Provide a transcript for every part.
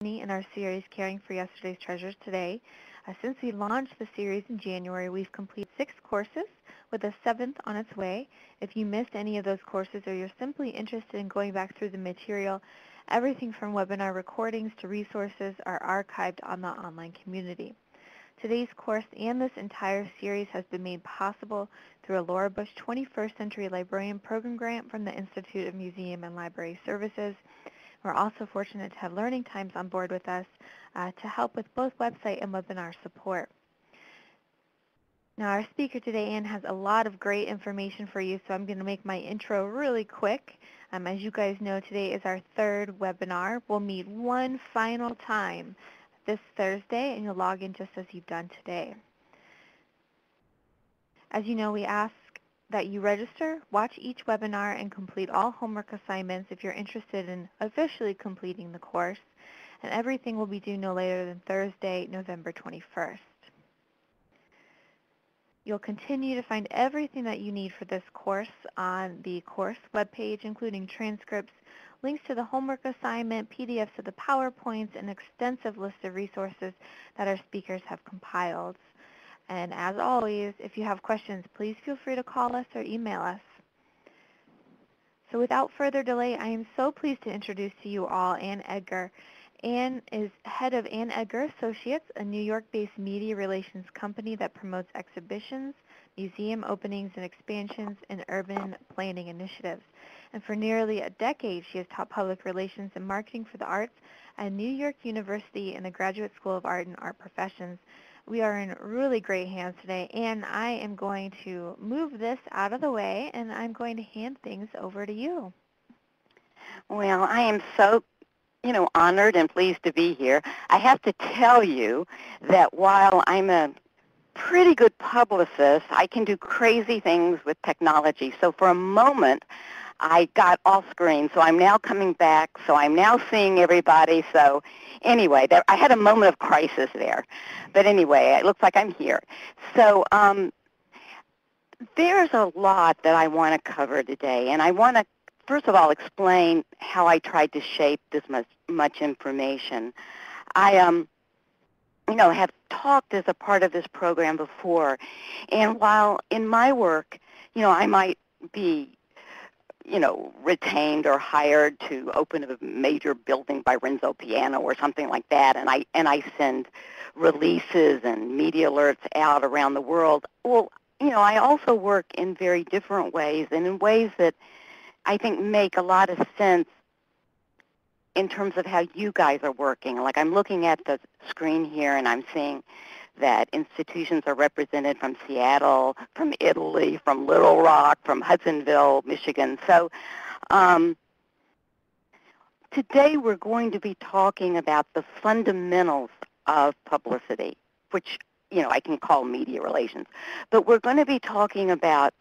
in our series, Caring for Yesterday's Treasures Today. Since we launched the series in January, we've completed 6 courses with a 7th on its way. If you missed any of those courses or you're simply interested in going back through the material, everything from webinar recordings to resources are archived on the online community. Today's course and this entire series has been made possible through a Laura Bush 21st Century Librarian Program Grant from the Institute of Museum and Library Services. We're also fortunate to have Learning Times on board with us to help with both website and webinar support. Now, our speaker today, Ann, has a lot of great information for you, so I'm going to make my intro really quick. As you guys know, today is our 3rd webinar. We'll meet one final time this Thursday, and you'll log in just as you've done today. As you know, we ask that you register, watch each webinar, and complete all homework assignments if you're interested in officially completing the course. And everything will be due no later than Thursday, November 21st. You'll continue to find everything that you need for this course on the course webpage, including transcripts, links to the homework assignment, PDFs of the PowerPoints, and an extensive list of resources that our speakers have compiled. And as always, if you have questions, please feel free to call us or email us. So without further delay, I am so pleased to introduce to you all Ann Edgar. Ann is head of Ann Edgar Associates, a New York-based media relations company that promotes exhibitions, museum openings and expansions, and urban planning initiatives. And for nearly a decade, she has taught public relations and marketing for the arts at New York University and the Graduate School of Art and Art Professions. We are in really great hands today, and I am going to move this out of the way, and I'm going to hand things over to you. Well, I am so, honored and pleased to be here. I have to tell you that while I'm a pretty good publicist, I can do crazy things with technology. So for a moment, I got off screen, so I'm now coming back, so I'm now seeing everybody. So anyway, I had a moment of crisis there. But anyway, it looks like I'm here. So there's a lot that I want to cover today, and I want to, first of all, explain how I tried to shape this much information. I have talked as a part of this program before, and while in my work, I might be retained or hired to open a major building by Renzo Piano or something like that, and I send releases and media alerts out around the world. Well, I also work in very different ways, and in ways that I think make a lot of sense in terms of how you guys are working. Like, I'm looking at the screen here, and I'm seeing that institutions are represented from Seattle, from Italy, from Little Rock, from Hudsonville, Michigan. So today we're going to be talking about the fundamentals of publicity, which, I can call media relations. But we're going to be talking about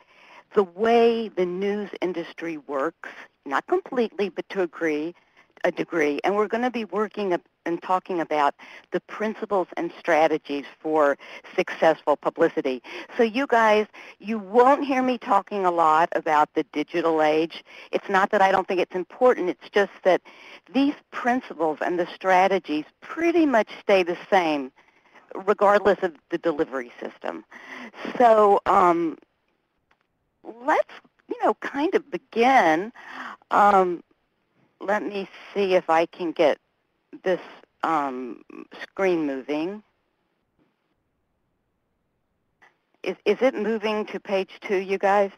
the way the news industry works, not completely, but to a degree, and we're going to be working and talking about the principles and strategies for successful publicity. So you guys, you won't hear me talking a lot about the digital age. It's not that I don't think it's important, it's just that these principles and the strategies pretty much stay the same regardless of the delivery system. So let's, kind of begin. Let me see if I can get this screen moving. Is it moving to page 2, you guys?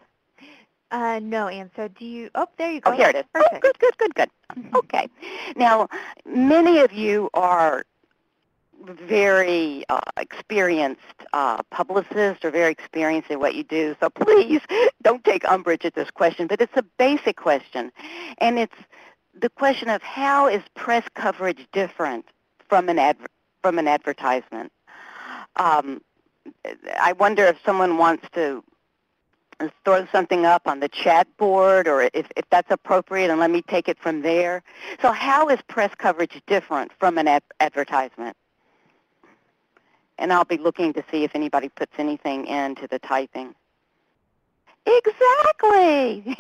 No, Ann. So do you, oh, there you go. Oh, here it is. Perfect. Oh, good. Okay. Now, many of you are very experienced publicists or very experienced in what you do, so please don't take umbrage at this question, but it's a basic question, and it's the question of how is press coverage different from an advertisement. I wonder if someone wants to throw something up on the chat board, or if that's appropriate, and let me take it from there. So how is press coverage different from an advertisement? And I'll be looking to see if anybody puts anything into the typing. Exactly.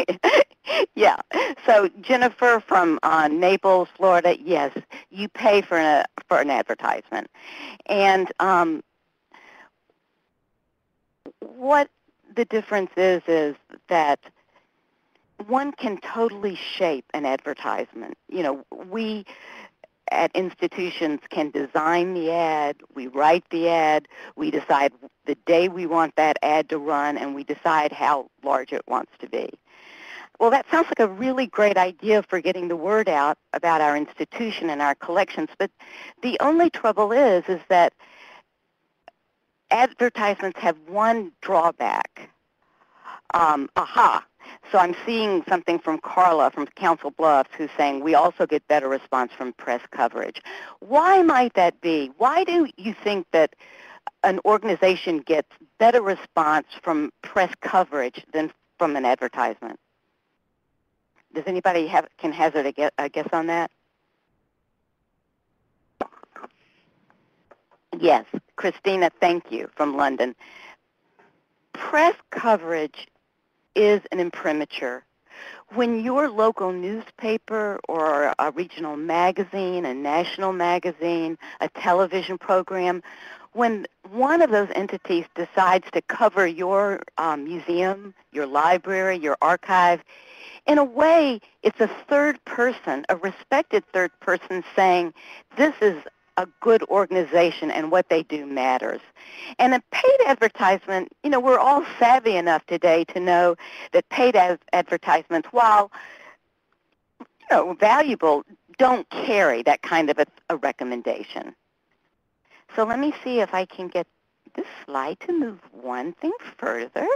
Yeah. So Jennifer from Naples, Florida, yes, you pay for an advertisement. And what the difference is that one can totally shape an advertisement. You know, we at institutions can design the ad, we write the ad, we decide the day we want that ad to run, and we decide how large it wants to be. Well, that sounds like a really great idea for getting the word out about our institution and our collections, but the only trouble is that advertisements have one drawback. So I'm seeing something from Carla from Council Bluffs who's saying we also get better response from press coverage. Why might that be? Why do you think that an organization gets better response from press coverage than from an advertisement? Does anybody can hazard a guess on that? Yes, Christina, thank you, from London. Press coverage is an imprimatur. When your local newspaper or a regional magazine, a national magazine, a television program, when one of those entities decides to cover your museum, your library, your archive, in a way, it's a third person, a respected third person saying, this is a good organization and what they do matters. And a paid advertisement, you know, we're all savvy enough today to know that paid advertisements, while valuable, don't carry that kind of a recommendation. So let me see if I can get this slide to move one thing further.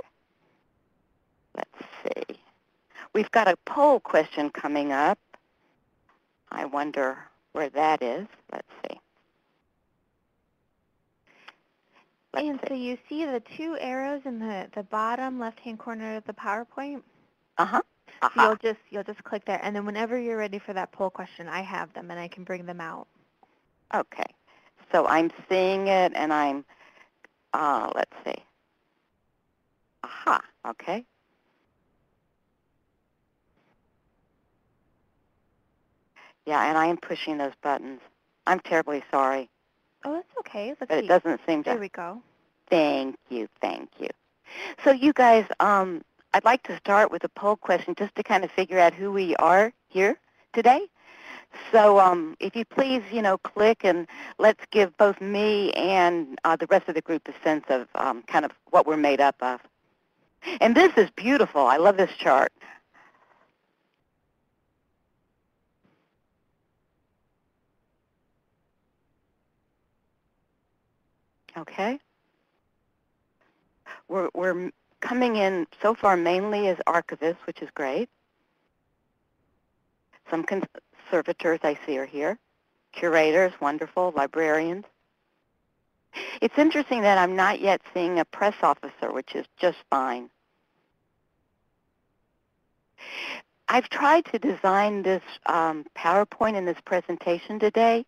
Let's see. We've got a poll question coming up. I wonder where that is. Let's see. So you see the two arrows in the bottom left-hand corner of the PowerPoint? Uh-huh. So you'll just click there, and then whenever you're ready for that poll question, I have them, and I can bring them out. Okay. So I'm seeing it, and I'm, let's see. Aha, okay. Yeah, and I am pushing those buttons. I'm terribly sorry. Oh, that's okay. Let's but see. It doesn't seem to. There we go. Thank you, thank you. So you guys, I'd like to start with a poll question just to kind of figure out who we are here today. So if you please, click and let's give both me and the rest of the group a sense of kind of what we're made up of. And this is beautiful. I love this chart. Okay. We're coming in so far mainly as archivists, which is great. Some conservators I see are here. Curators, wonderful. Librarians. It's interesting that I'm not yet seeing a press officer, which is just fine. I've tried to design this PowerPoint in this presentation today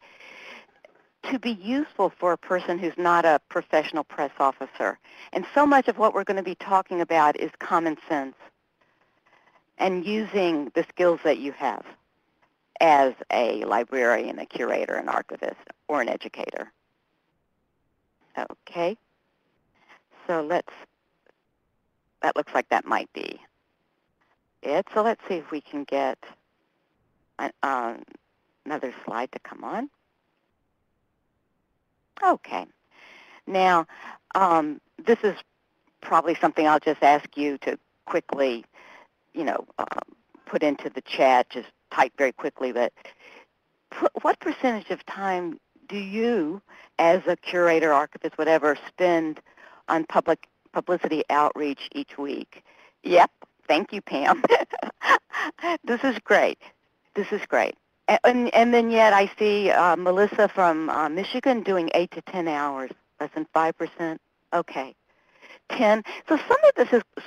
to be useful for a person who's not a professional press officer. And so much of what we're going to be talking about is common sense and using the skills that you have as a librarian, a curator, an archivist, or an educator. Okay. So that looks like that might be it. So let's see if we can get another slide to come on. Okay. Now, this is probably something I'll just ask you to quickly, put into the chat, just type very quickly, but what percentage of time do you, as a curator, archivist, whatever, spend on publicity outreach each week? Yep. Thank you, Pam. This is great. This is great. And then yet I see Melissa from Michigan doing 8 to 10 hours, less than 5%. Okay, 10. So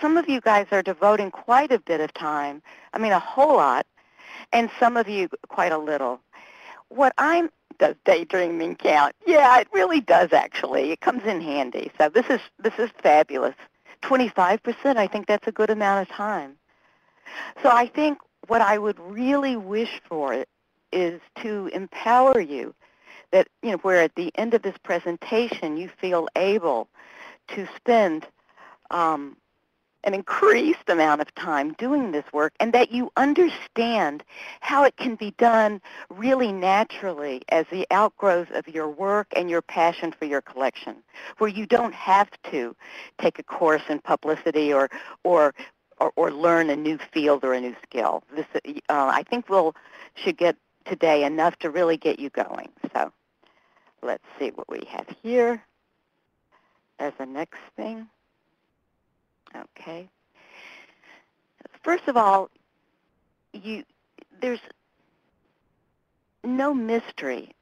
some of you guys are devoting quite a bit of time. I mean, a whole lot, and some of you quite a little. Does daydreaming count? Yeah, it really does actually. It comes in handy. So this is fabulous. 25%, I think that's a good amount of time. So I think what I would really wish for is to empower you that, where at the end of this presentation you feel able to spend an increased amount of time doing this work, and that you understand how it can be done really naturally as the outgrowth of your work and your passion for your collection, where you don't have to take a course in publicity or learn a new field or a new skill. This, I think should get today enough to really get you going. So let's see what we have here as the next thing. Okay. First of all, there's no mystery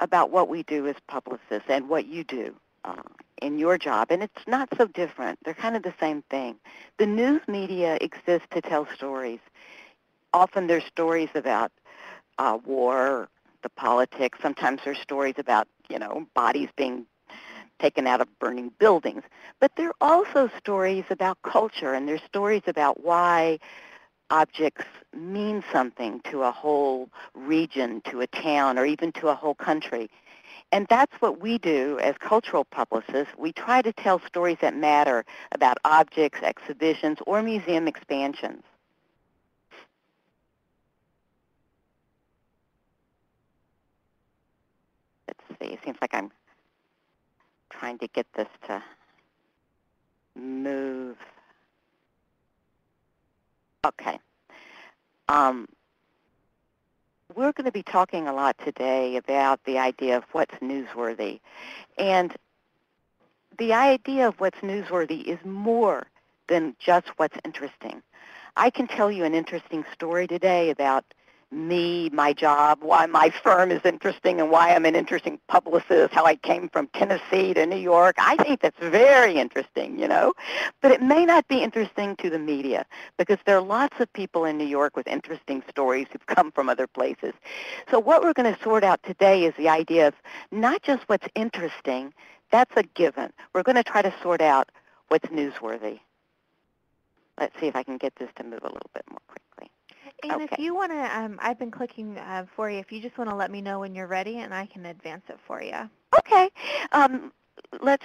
about what we do as publicists and what you do in your job, and it's not so different. They're kind of the same thing. The news media exists to tell stories. Often there's stories about war, the politics. Sometimes there's stories about, bodies being taken out of burning buildings. But there are also stories about culture, and there's stories about why objects mean something to a whole region, to a town, or even to a whole country. And that's what we do as cultural publicists. We try to tell stories that matter about objects, exhibitions, or museum expansions. Let's see. It seems like I'm trying to get this to move. Okay. We're going to be talking a lot today about the idea of what's newsworthy. And the idea of what's newsworthy is more than just what's interesting. I can tell you an interesting story today about me, my job, why my firm is interesting, and why I'm an interesting publicist, how I came from Tennessee to New York. I think that's very interesting, But it may not be interesting to the media, because there are lots of people in New York with interesting stories who've come from other places. So what we're going to sort out today is the idea of not just what's interesting. That's a given. We're going to try to sort out what's newsworthy. Let's see if I can get this to move a little bit more quickly. And okay. If you want to, I've been clicking for you. If you just want to let me know when you're ready, and I can advance it for you. Okay. Let's,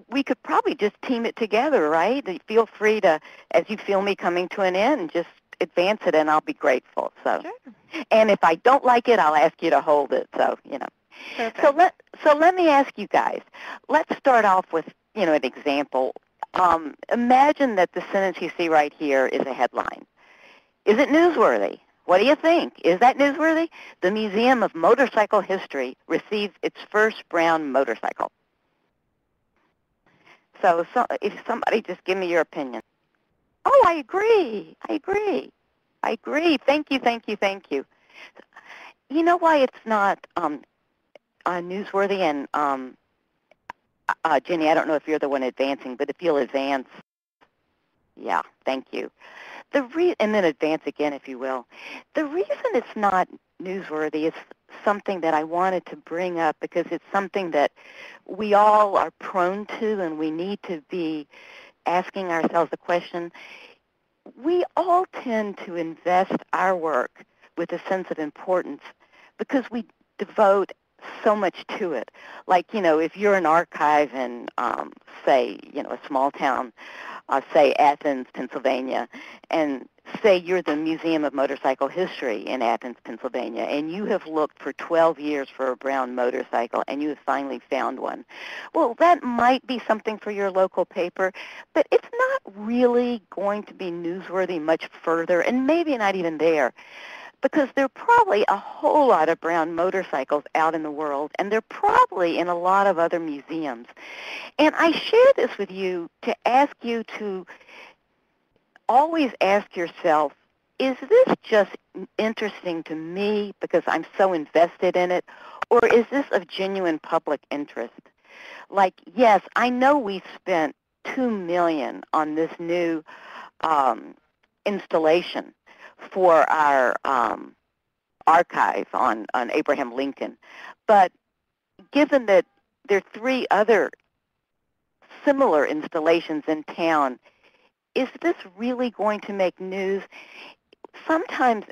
we could probably just team it together, right? Feel free to, as you feel me coming to an end, just advance it, and I'll be grateful. So, Sure. And if I don't like it, I'll ask you to hold it. So, Perfect. So let me ask you guys. Let's start off with, an example. Imagine that the sentence you see right here is a headline. Is it newsworthy? What do you think? Is that newsworthy? The Museum of Motorcycle History receives its first brown motorcycle. So if somebody just give me your opinion. Oh, I agree. Thank you. You know why it's not newsworthy? And Jenny, I don't know if you're the one advancing, but if you'll advance. Yeah, thank you. And then advance again, if you will. The reason it's not newsworthy is something that I wanted to bring up, because it's something that we all are prone to, and we need to be asking ourselves the question. We all tend to invest our work with a sense of importance because we devote so much to it. Like, if you're an archive in, say, a small town, say Athens, Pennsylvania, and say you're the Museum of Motorcycle History in Athens, Pennsylvania, and you have looked for 12 years for a brown motorcycle, and you have finally found one. Well, that might be something for your local paper, but it's not really going to be newsworthy much further, and maybe not even there, because there are probably a whole lot of brown motorcycles out in the world, and they're probably in a lot of other museums. And I share this with you to ask you to always ask yourself, is this just interesting to me because I'm so invested in it, or is this of genuine public interest? Like, yes, I know we spent $2 million on this new installation for our archive on Abraham Lincoln. But given that there are 3 other similar installations in town. Is this really going to make news? Sometimes,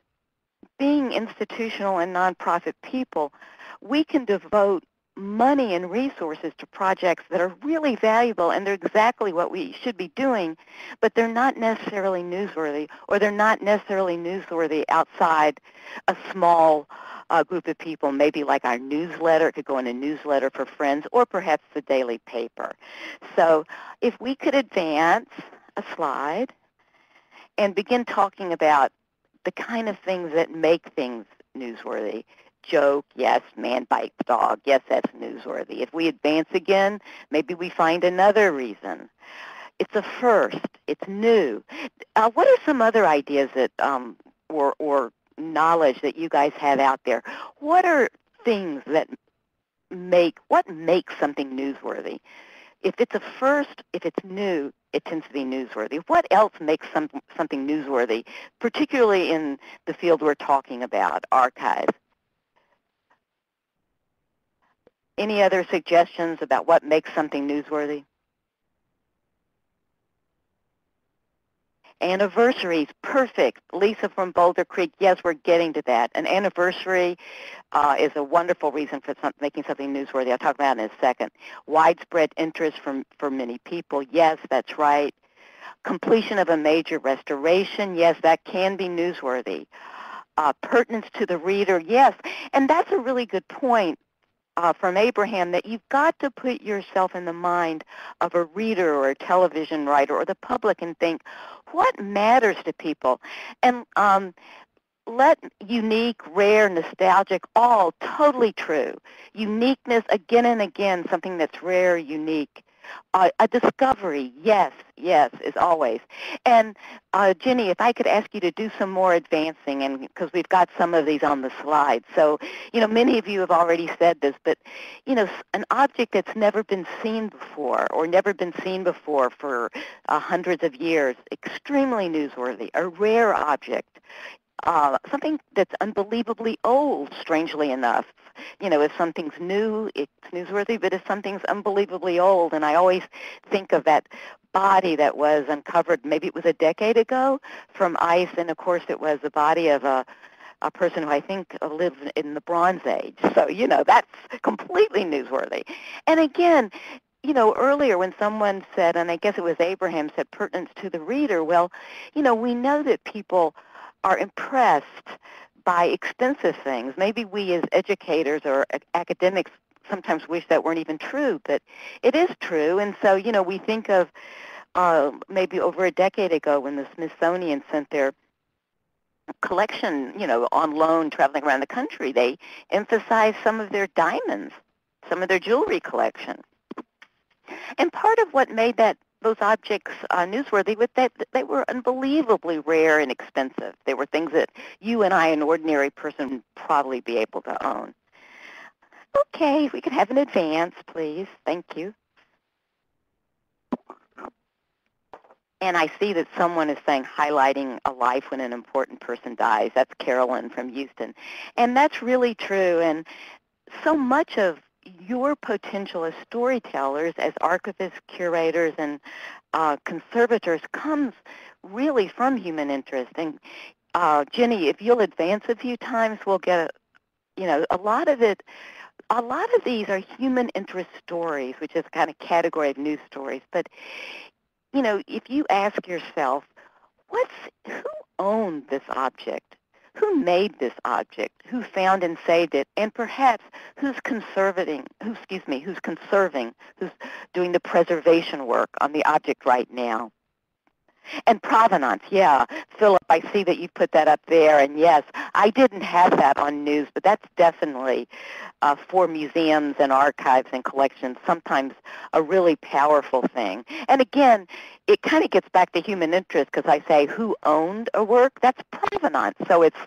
being institutional and nonprofit people, we can devote money and resources to projects that are really valuable, and they're exactly what we should be doing, but they're not necessarily newsworthy, or they're not necessarily newsworthy outside a small group of people, maybe like our newsletter. It could go in a newsletter for friends, or perhaps the daily paper. So if we could advance a slide and begin talking about the kind of things that make things newsworthy. Joke, yes, man bites dog, yes, that's newsworthy. If we advance again, maybe we find another reason. It's a first, it's new. What are some other ideas that, or knowledge that you guys have out there? What are things that what makes something newsworthy? If it's a first, if it's new, it tends to be newsworthy. What else makes something newsworthy, particularly in the field we're talking about, archives? Any other suggestions about what makes something newsworthy? Anniversaries, perfect. Lisa from Boulder Creek, yes, we're getting to that. An anniversary is a wonderful reason for making something newsworthy. I'll talk about it in a second. Widespread interest for many people, yes, that's right. Completion of a major restoration, yes, that can be newsworthy. Pertinence to the reader, yes, and that's a really good point. From Abraham, that you've got to put yourself in the mind of a reader or a television writer or the public and think, what matters to people? And let unique, rare, nostalgic, all totally true. Uniqueness, again and again, something that's rare, unique. A discovery, yes, yes, as always. And Jenny, if I could ask you to do some more advancing, and because we've got some of these on the slide. So, many of you have already said this, but, an object that's never been seen before or never been seen before for hundreds of years, extremely newsworthy. A rare object. Something that's unbelievably old, strangely enough. If something's new, it's newsworthy, but if something's unbelievably old, and I always think of that body that was uncovered, maybe it was a decade ago, from ice, and of course it was the body of a person who I think lived in the Bronze Age. So, that's completely newsworthy. And again, earlier when someone said, and I guess it was Abraham, said pertinence to the reader, well, we know that people are impressed by expensive things. Maybe we as educators or academics sometimes wish that weren't even true, but it is true. And so, we think of maybe over a decade ago when the Smithsonian sent their collection, on loan traveling around the country, they emphasized some of their diamonds, some of their jewelry collection. And part of what made those objects newsworthy was that they were unbelievably rare and expensive. They were things that you and I, an ordinary person, would probably be able to own. Okay, if we could have an advance, please. Thank you. And I see that someone is saying highlighting a life when an important person dies. That's Carolyn from Houston. And that's really true. And so much of your potential as storytellers, as archivists, curators, and conservators comes really from human interest. And Jenny, if you'll advance a few times, we'll get, a lot of these are human interest stories, which is a kind of category of news stories. But, if you ask yourself, who owned this object? Who made this object? Who found and saved it? And perhaps who's conserving, who's doing the preservation work on the object right now? And provenance, yeah. Philip, I see that you put that up there. And yes, I didn't have that on news, but that's definitely for museums and archives and collections, sometimes a really powerful thing. And again, it kind of gets back to human interest because I say who owned a work, that's provenance. So it's,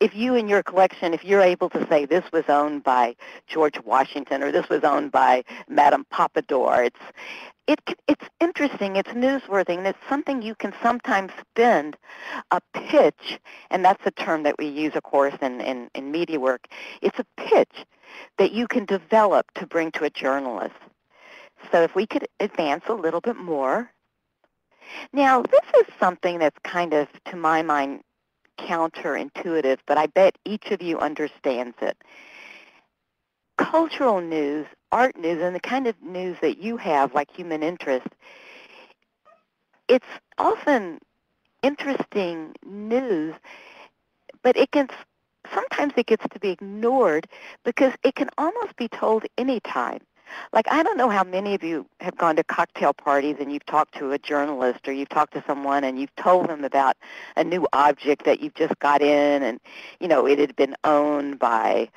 if you in your collection, if you're able to say this was owned by George Washington or this was owned by Madame Pompadour, it's interesting, it's newsworthy, and it's something you can sometimes spend a pitch, and that's a term that we use, of course, in media work. It's a pitch that you can develop to bring to a journalist. So if we could advance a little bit more. Now, this is something that's kind of, to my mind, counterintuitive, but I bet each of you understands it. Cultural news, art news, and the kind of news that you have, like human interest, it's often interesting news, but sometimes it gets to be ignored because it can almost be told anytime. Like, I don't know how many of you have gone to cocktail parties and you've talked to a journalist or you've talked to someone and you've told them about a new object that you've just got in, and, it had been owned by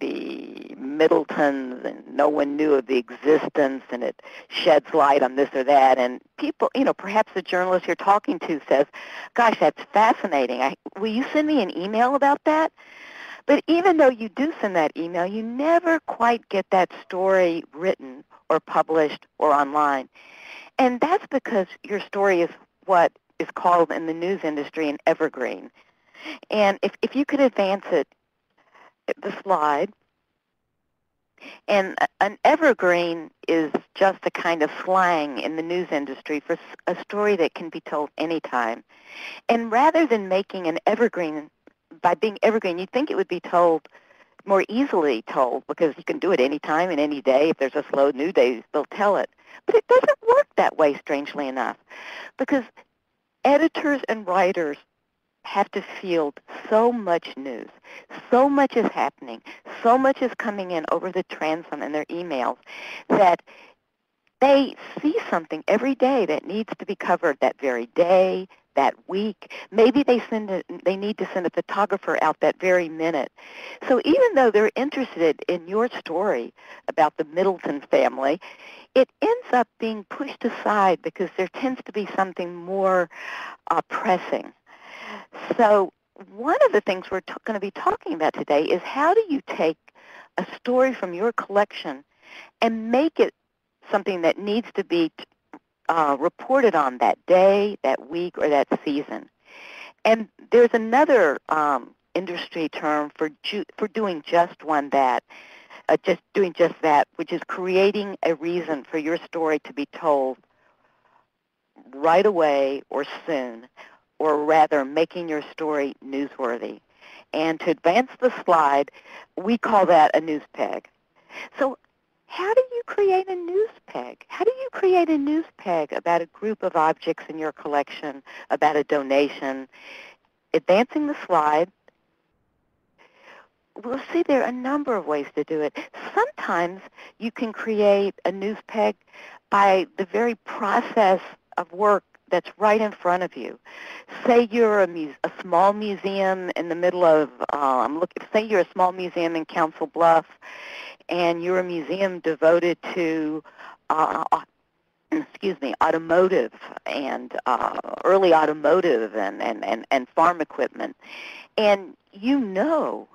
the Middletons, and no one knew of the existence, and it sheds light on this or that. And people, perhaps the journalist you're talking to says, gosh, that's fascinating. Will you send me an email about that? But even though you do send that email, you never quite get that story written or published or online. And that's because your story is what is called in the news industry an evergreen. And if you could advance it, the slide, and an evergreen is just a kind of slang in the news industry for a story that can be told anytime. And rather than making an evergreen, by being evergreen, you'd think it would be told more easily told because you can do it any time and any day. If there's a slow news day, they'll tell it. But it doesn't work that way, strangely enough, because editors and writers have to field so much news. So much is happening. So much is coming in over the transom in their emails that they see something every day that needs to be covered that very day, that week. Maybe they need to send a photographer out that very minute. So even though they're interested in your story about the Middleton family, it ends up being pushed aside because there tends to be something more pressing. So one of the things we're going to be talking about today is how do you take a story from your collection and make it something that needs to be reported on that day, that week, or that season. And there's another industry term for doing just that, which is creating a reason for your story to be told right away or soon, or rather making your story newsworthy. And to advance the slide, we call that a news peg. So how do you create a news peg? How do you create a news peg about a group of objects in your collection, about a donation? Advancing the slide, we'll see there are a number of ways to do it. Sometimes you can create a news peg by the very process of work that's right in front of you. Say you're a small museum in the middle of, say you're a small museum in Council Bluffs, and you're a museum devoted to, automotive and early automotive and farm equipment. And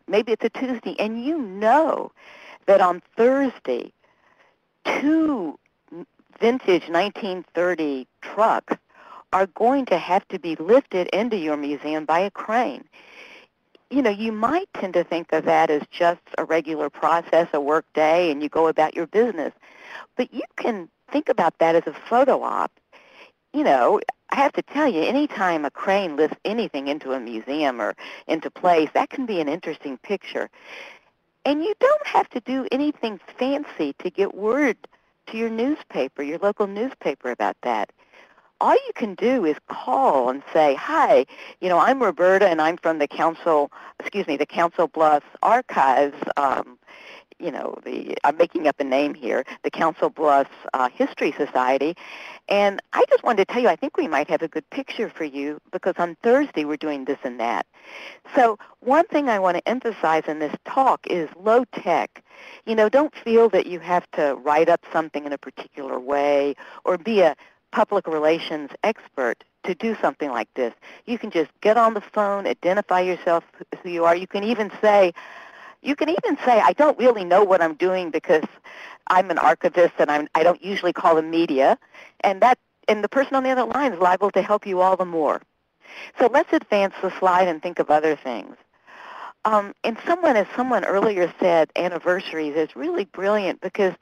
maybe it's a Tuesday, and that on Thursday, 2 vintage 1930 trucks are going to have to be lifted into your museum by a crane. You might tend to think of that as just a regular process, a work day, and you go about your business. But you can think about that as a photo op. I have to tell you, anytime a crane lifts anything into a museum or into place, that can be an interesting picture. And you don't have to do anything fancy to get word to your newspaper, your local newspaper about that. All you can do is call and say, hi, I'm Roberta, and I'm from the Council Bluffs Archives, I'm making up a name here, the Council Bluffs History Society, and I just wanted to tell you, I think we might have a good picture for you because on Thursday we're doing this and that. So one thing I want to emphasize in this talk is low tech. Don't feel that you have to write up something in a particular way or be a public relations expert to do something like this. You can just get on the phone, identify yourself who you are. You can even say, I don't really know what I'm doing because I'm an archivist and I don't usually call the media, and the person on the other line is liable to help you all the more. So let's advance the slide and think of other things. And as someone earlier said, anniversaries is really brilliant because,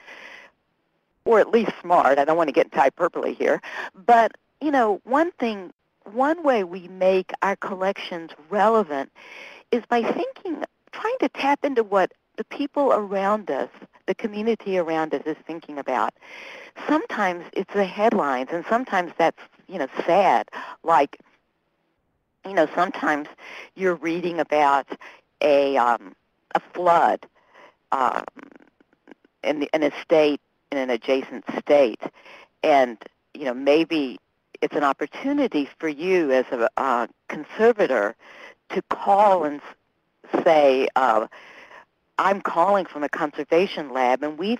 or at least smart, I don't want to get into hyperbole here, but, one way we make our collections relevant is by trying to tap into what the people around us, the community around us is thinking about. Sometimes it's the headlines, and sometimes that's, sad. Like, sometimes you're reading about a flood um, in a state, in an adjacent state, and, maybe it's an opportunity for you as a conservator to call and say, I'm calling from a conservation lab, and we've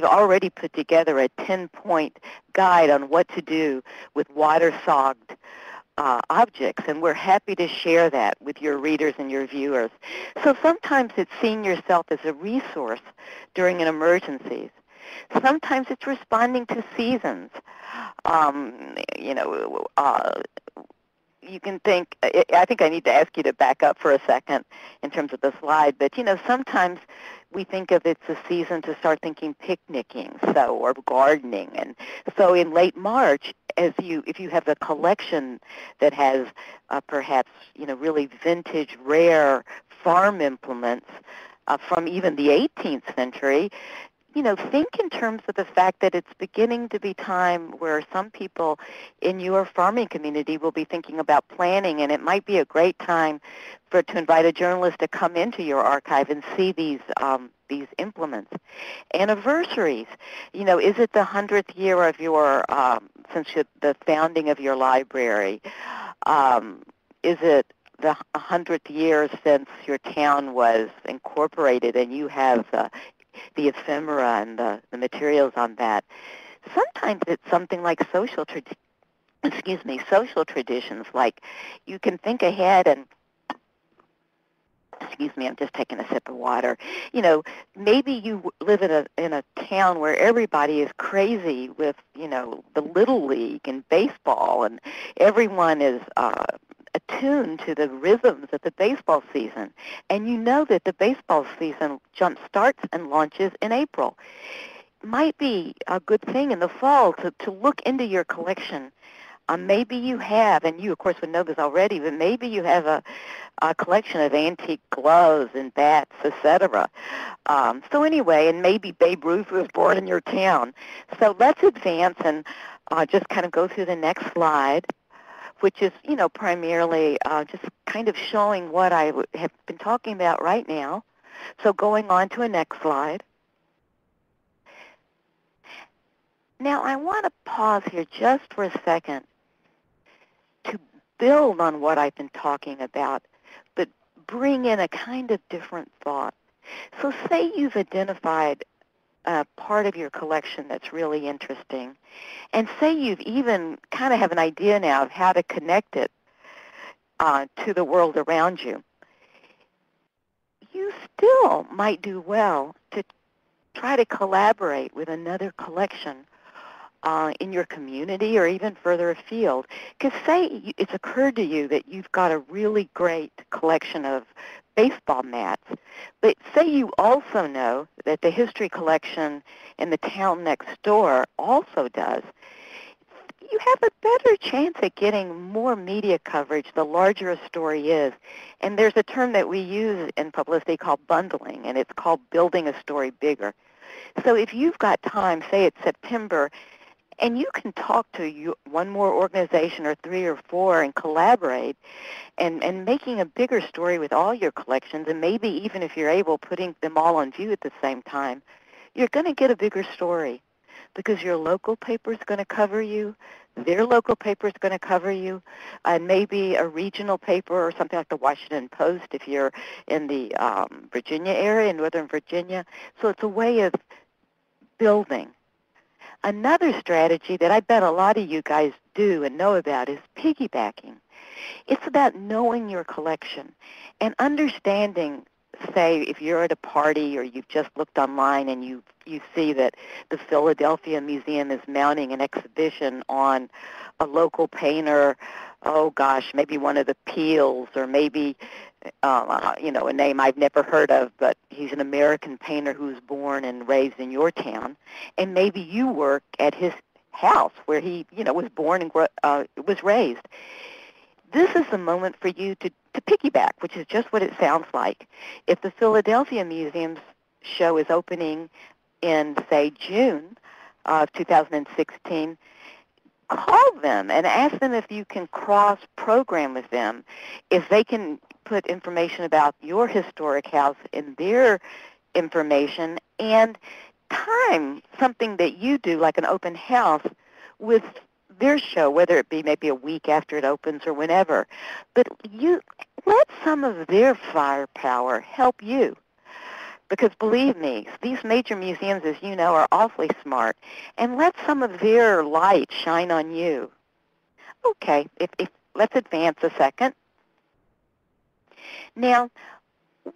already put together a 10-point guide on what to do with water-sogged objects, and we're happy to share that with your readers and your viewers. So sometimes it's seeing yourself as a resource during an emergency. Sometimes it's responding to seasons. You can think, I think I need to ask you to back up for a second in terms of the slide, but sometimes we think of it's a season to start thinking picnicking, or gardening. And so in late March, if you have a collection that has perhaps, really vintage, rare farm implements from even the 18th century, think in terms of the fact that it's beginning to be time where some people in your farming community will be thinking about planning, and it might be a great time to invite a journalist to come into your archive and see these implements. Anniversaries, is it the 100th year of the founding of your library? Is it the 100th year since your town was incorporated and you have the ephemera and the materials on that? Sometimes it's something like social traditions, like you can think ahead and, I'm just taking a sip of water. Maybe you live in a town where everybody is crazy with, the Little League and baseball, and everyone is attuned to the rhythms of the baseball season. And you know that the baseball season starts and launches in April. Might be a good thing in the fall to look into your collection. Maybe you have, and you of course would know this already, but maybe you have a collection of antique gloves and bats, etc. So anyway, and maybe Babe Ruth was born in your town. So let's advance and just kind of go through the next slide, which is, primarily just kind of showing what I have been talking about right now. So going on to a next slide. Now I want to pause here just for a second to build on what I've been talking about, but bring in a kind of different thought. So say you've identified a part of your collection that's really interesting, and say you've even kind of have an idea now of how to connect it to the world around you. You still might do well to try to collaborate with another collection in your community or even further afield. Because say it's occurred to you that you've got a really great collection of baseball mats, but say you also know that the history collection in the town next door also does. You have a better chance at getting more media coverage the larger a story is. And there's a term that we use in publicity called bundling, and it's called building a story bigger. So if you've got time, say it's September, and you can talk to one more organization or 3 or 4 and collaborate and making a bigger story with all your collections, and maybe even if you're able, putting them all on view at the same time, you're going to get a bigger story because your local paper is going to cover you, their local paper is going to cover you, and maybe a regional paper or something like the Washington Post if you're in the Virginia area, in Northern Virginia. So it's a way of building. Another strategy that I bet a lot of you guys do and know about is piggybacking. It's about knowing your collection and understanding, say, if you're at a party or you've just looked online and you see that the Philadelphia Museum is mounting an exhibition on a local painter oh gosh, maybe one of the Peels, or maybe, a name I've never heard of, but he's an American painter who was born and raised in your town, and maybe you work at his house where he, was born and was raised. This is the moment for you to piggyback, which is just what it sounds like. If the Philadelphia Museum's show is opening in, say, June of 2016, call them and ask them if you can cross-program with them, if they can put information about your historic house in their information, and time something that you do, like an open house, with their show, whether it be maybe a week after it opens or whenever. But you let some of their firepower help you. Because believe me, these major museums, as you know, are awfully smart. And let some of their light shine on you. Okay, let's advance a second. Now,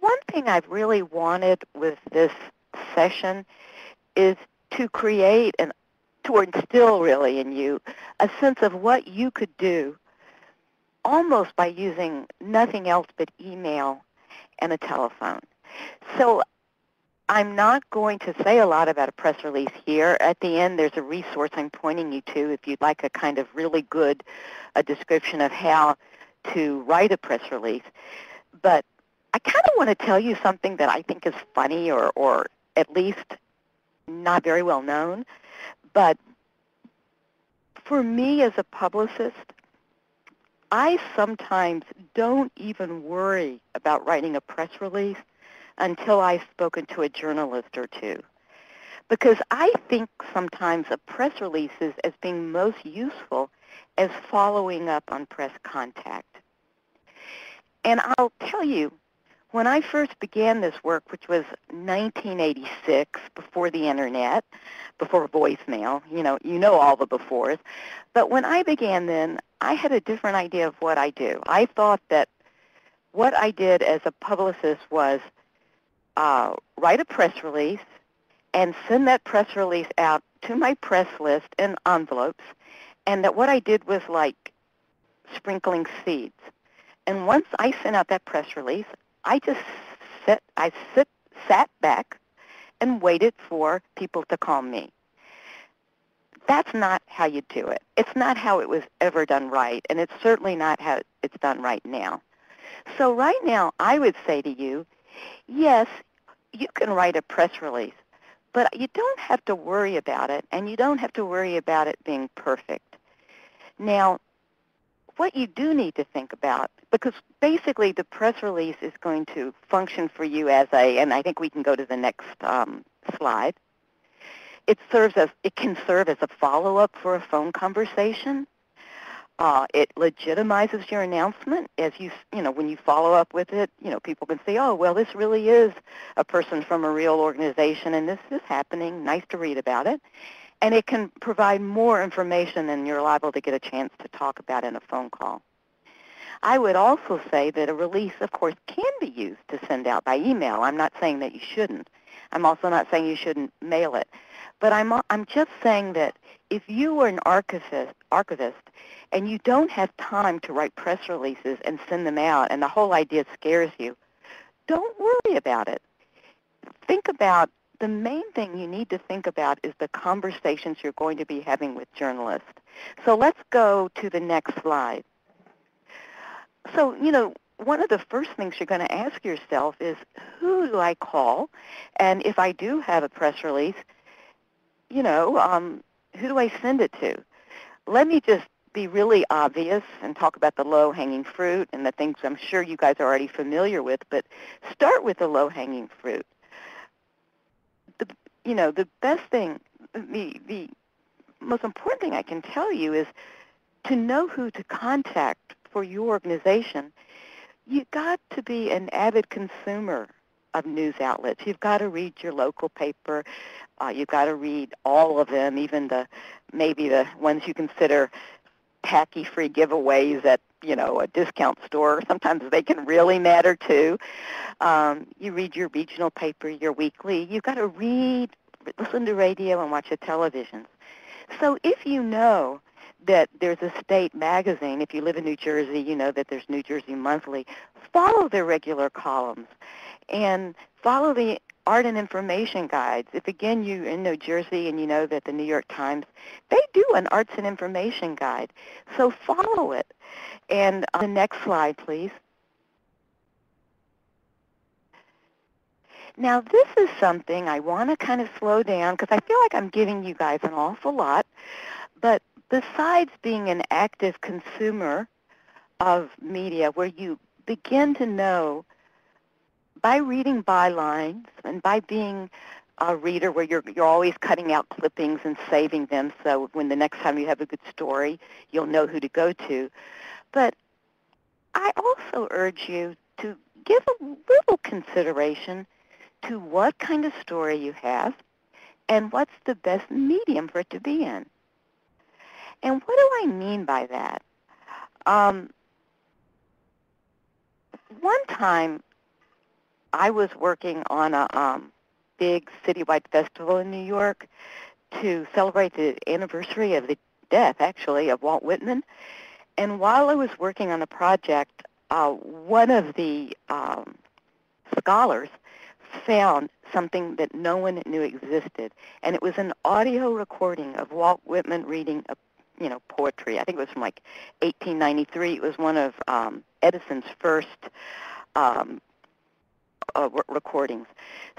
one thing I've really wanted with this session is to create to instill really in you a sense of what you could do almost by using nothing else but email and a telephone. So I'm not going to say a lot about a press release here. At the end, there's a resource I'm pointing you to if you'd like a kind of really good description of how to write a press release. But I kind of want to tell you something that I think is funny or at least not very well known. But for me as a publicist, I sometimes don't even worry about writing a press release until I've spoken to a journalist or two. Because I think sometimes a press release is as being most useful as following up on press contact. And I'll tell you, when I first began this work, which was 1986, before the Internet, before voicemail, you know all the befores, but when I began then, I had a different idea of what I do. I thought that what I did as a publicist was write a press release and send that press release out to my press list in envelopes, and that what I did was like sprinkling seeds. And once I sent out that press release, I just sat back and waited for people to call me. That's not how you do it. It's not how it was ever done right, and it's certainly not how it's done right now. So right now, I would say to you, yes, you can write a press release, but you don't have to worry about it, and you don't have to worry about it being perfect. Now, what you do need to think about, because basically the press release is going to function for you as and I think we can go to the next slide. It can serve as a follow-up for a phone conversation. It legitimizes your announcement as when you follow up with it, people can say, oh, well, this really is a person from a real organization, and this is happening. Nice to read about it. And it can provide more information than you're liable to get a chance to talk about in a phone call. I would also say that a release, of course, can be used to send out by email. I'm not saying that you shouldn't. I'm also not saying you shouldn't mail it. But I'm just saying that if you were an archivist and you don't have time to write press releases and send them out, and the whole idea scares you, don't worry about it. Think about the main thing you need to think about is the conversations you're going to be having with journalists. So let's go to the next slide. So, one of the first things you're going to ask yourself is, who do I call? And if I do have a press release, who do I send it to? Let me just be really obvious and talk about the low-hanging fruit and the things I'm sure you guys are already familiar with, but start with the low-hanging fruit. The best thing, the most important thing I can tell you is to know who to contact for your organization. You've got to be an avid consumer of news outlets. You've got to read your local paper. You've got to read all of them, even maybe the ones you consider tacky free giveaways at a discount store. Sometimes they can really matter too. You read your regional paper, your weekly. You've got to read, listen to radio, and watch the television. So if you know that there's a state magazine. If you live in New Jersey, you know that there's New Jersey Monthly. Follow their regular columns and follow the art and information guides. If, again, you're in New Jersey and you know that the New York Times, they do an arts and information guide. So follow it. And the next slide, please. Now, this is something I want to kind of slow down because I feel like I'm giving you guys an awful lot. But besides being an active consumer of media, where you begin to know by reading bylines and by being a reader where you're always cutting out clippings and saving them, so when the next time you have a good story, you'll know who to go to. But I also urge you to give a little consideration to what kind of story you have and what's the best medium for it to be in. And what do I mean by that? One time I was working on a big citywide festival in New York to celebrate the anniversary of the death, actually, of Walt Whitman. And while I was working on the project, one of the scholars found something that no one knew existed, and it was an audio recording of Walt Whitman reading poetry. I think it was from like 1893. It was one of Edison's first recordings.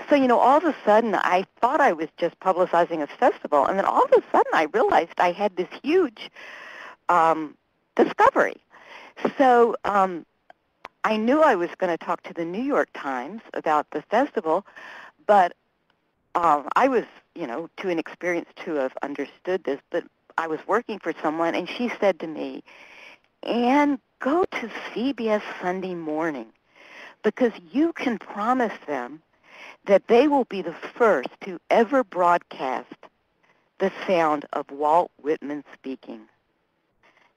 So, all of a sudden, I thought I was just publicizing a festival, and then all of a sudden I realized I had this huge discovery. So I knew I was going to talk to the New York Times about the festival, but I was, too inexperienced to have understood this, but I was working for someone, and she said to me, "Ann, go to CBS Sunday Morning, because you can promise them that they will be the first to ever broadcast the sound of Walt Whitman speaking."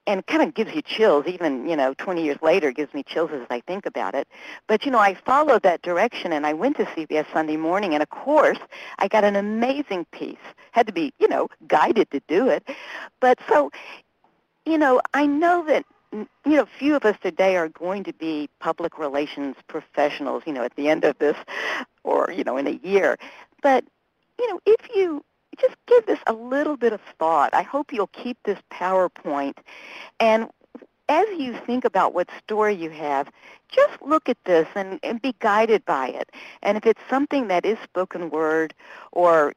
And it kind of gives you chills, even, 20 years later, it gives me chills as I think about it. But, I followed that direction, and I went to CBS Sunday Morning, and of course, I got an amazing piece. Had to be, guided to do it. But so, I know that, few of us today are going to be public relations professionals, at the end of this or, in a year. But, if you just give this a little bit of thought, I hope you'll keep this PowerPoint. And as you think about what story you have, just look at this and be guided by it. And if it's something that is spoken word or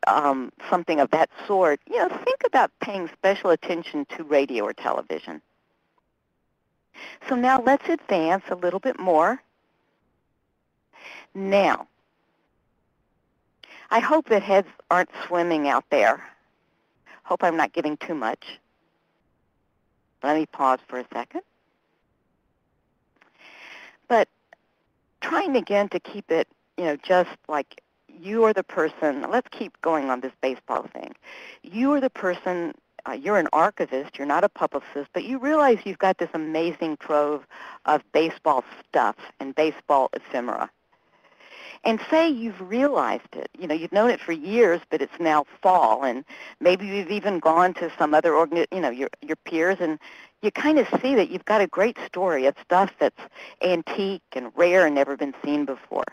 something of that sort, think about paying special attention to radio or television. So now let's advance a little bit more. Now, I hope that heads aren't swimming out there. Hope I'm not giving too much. Let me pause for a second. But trying again to keep it, just like you are the person. Let's keep going on this baseball thing. You are the person, you're an archivist, you're not a publicist, but you realize you've got this amazing trove of baseball stuff and baseball ephemera. And say you've realized it. You've known it for years, but it's now fall, and maybe you've even gone to some other your peers, and you kind of see that you've got a great story of stuff that's antique and rare and never been seen before.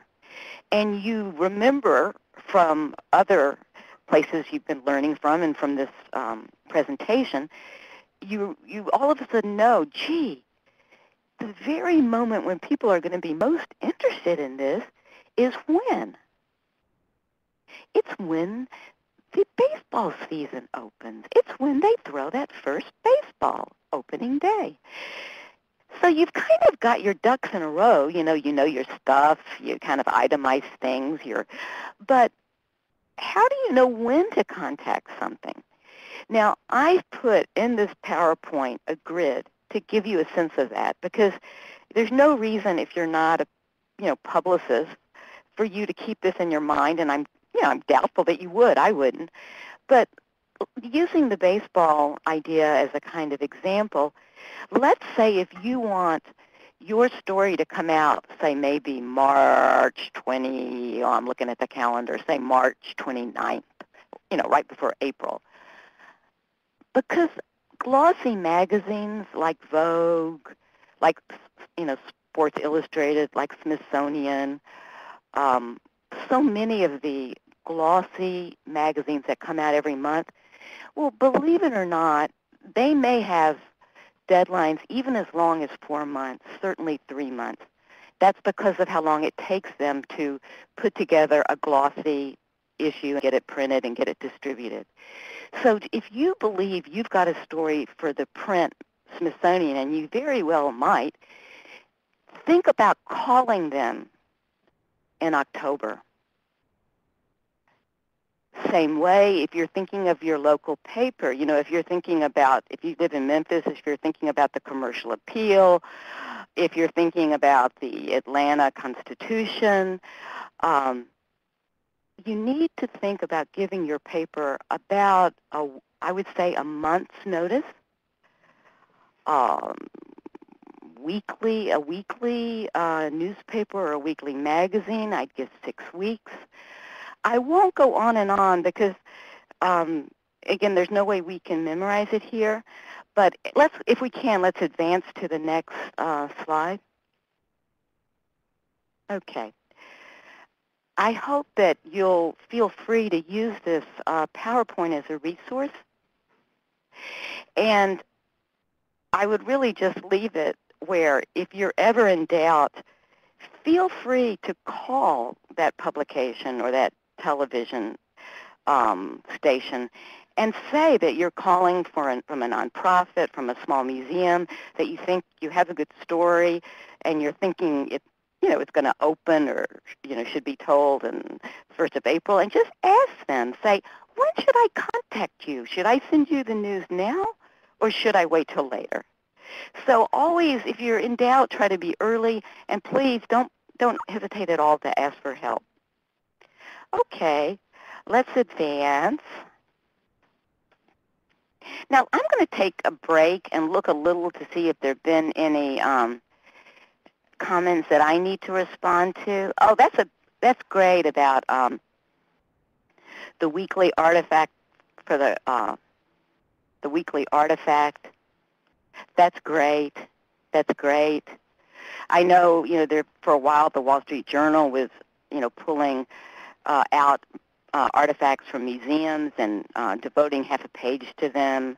And you remember from other places you've been learning from and from this presentation, you all of a sudden know, gee, the very moment when people are going to be most interested in this is when? It's when the baseball season opens. It's when they throw that first baseball opening day. So you've kind of got your ducks in a row. You know your stuff. You kind of itemize things. But how do you know when to contact something? Now, I've put in this PowerPoint a grid to give you a sense of that, because there's no reason, if you're not a publicist, for you to keep this in your mind, and I'm doubtful that you would. I wouldn't. But using the baseball idea as a kind of example, let's say if you want your story to come out, say maybe March 20, I'm looking at the calendar, say March 29th, right before April. Because glossy magazines like Vogue, like, Sports Illustrated, like Smithsonian, um, so many of the glossy magazines that come out every month, well, believe it or not, they may have deadlines even as long as 4 months, certainly 3 months. That's because of how long it takes them to put together a glossy issue and get it printed and get it distributed. So if you believe you've got a story for the print Smithsonian, and you very well might, think about calling them in October. Same way, if you're thinking of your local paper, if you're thinking about, if you live in Memphis, if you're thinking about the Commercial Appeal, if you're thinking about the Atlanta Constitution, you need to think about giving your paper about, I would say, a month's notice. A weekly newspaper or a weekly magazine, I'd give 6 weeks. I won't go on and on because, again, there's no way we can memorize it here. But if we can, let's advance to the next slide. Okay. I hope that you'll feel free to use this PowerPoint as a resource. And I would really just leave it where if you're ever in doubt, feel free to call that publication or that television station and say that you're calling from a nonprofit, from a small museum, that you think you have a good story and you're thinking it's going to open or, should be told on 1st of April, and just ask them, say, when should I contact you? Should I send you the news now or should I wait till later? So always, if you're in doubt, try to be early, and please don't hesitate at all to ask for help. Okay, let's advance. Now, I'm going to take a break and look a little to see if there have been any comments that I need to respond to. Oh, that's great about the weekly artifact for the weekly artifact. That's great. That's great. I know, there for a while the Wall Street Journal was, pulling out artifacts from museums and devoting half a page to them,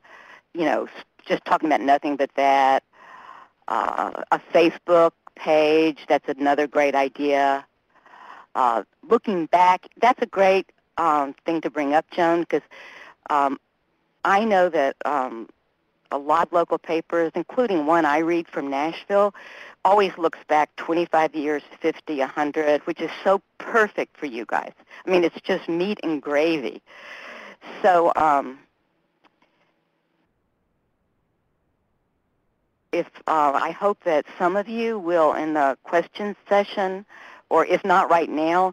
just talking about nothing but that. A Facebook page, that's another great idea. Looking back, that's a great thing to bring up, Joan, because I know that a lot of local papers, including one I read from Nashville, always looks back 25 years, 50, 100, which is so perfect for you guys. I mean, it's just meat and gravy. So I hope that some of you will, in the questions session, or if not right now,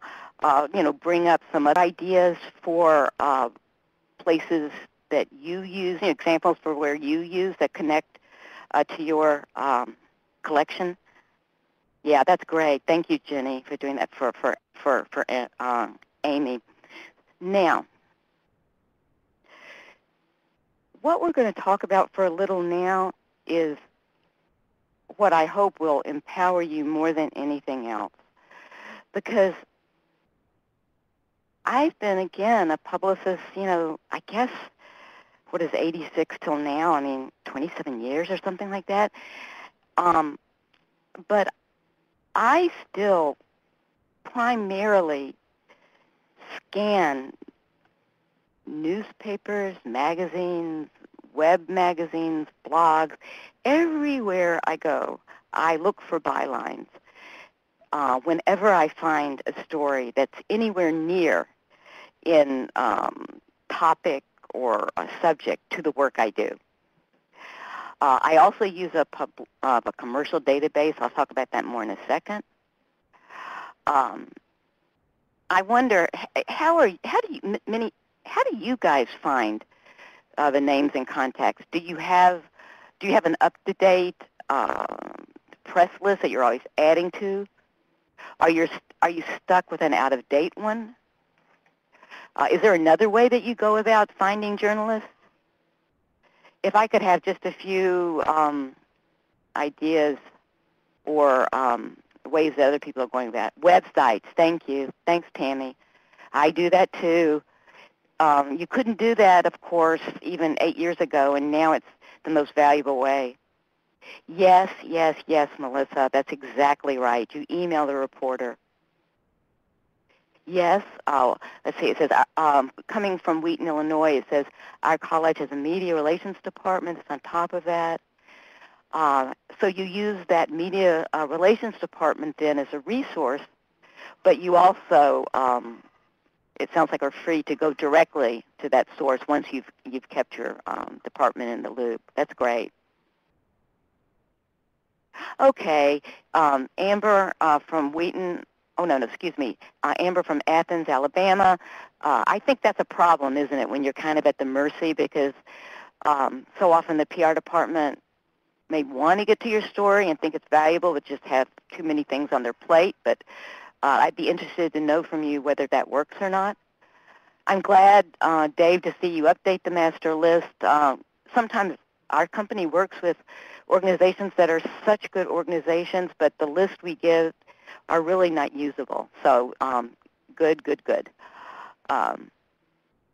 bring up some other ideas for places that you use, examples for where you use that connect to your collection. Yeah, that's great. Thank you, Jenny, for doing that for Amy. Now, what we're going to talk about for a little now is what I hope will empower you more than anything else. Because I've been, again, a publicist, I guess, what is 86 till now? I mean, 27 years or something like that. But I still primarily scan newspapers, magazines, web magazines, blogs. Everywhere I go, I look for bylines. Whenever I find a story that's anywhere near in topic or a subject to the work I do. I also use a commercial database. I'll talk about that more in a second. I wonder how do you guys find the names and contacts? Do you have an up-to-date press list that you're always adding to? Are you stuck with an out-of-date one? Is there another way that you go about finding journalists? if I could have just a few ideas or ways that other people are going about websites. Thank you. Thanks, Tammy. I do that too. You couldn't do that, of course, even 8 years ago, and now it's the most valuable way. Yes, yes, yes, Melissa. That's exactly right. You email the reporter. Yes. Oh, let's see. It says, coming from Wheaton, Illinois, it says, our college has a media relations department. It's on top of that. So you use that media relations department then as a resource, but you also, it sounds like, are free to go directly to that source once you've kept your department in the loop. That's great. Okay, Amber from Wheaton. Oh, no, excuse me. Amber from Athens, Alabama. I think that's a problem, isn't it, when you're kind of at the mercy, because so often the PR department may want to get to your story and think it's valuable, but just have too many things on their plate. But I'd be interested to know from you whether that works or not. I'm glad, Dave, to see you update the master list. Sometimes our company works with organizations that are such good organizations, but the list we give are really not usable. So good, good, good.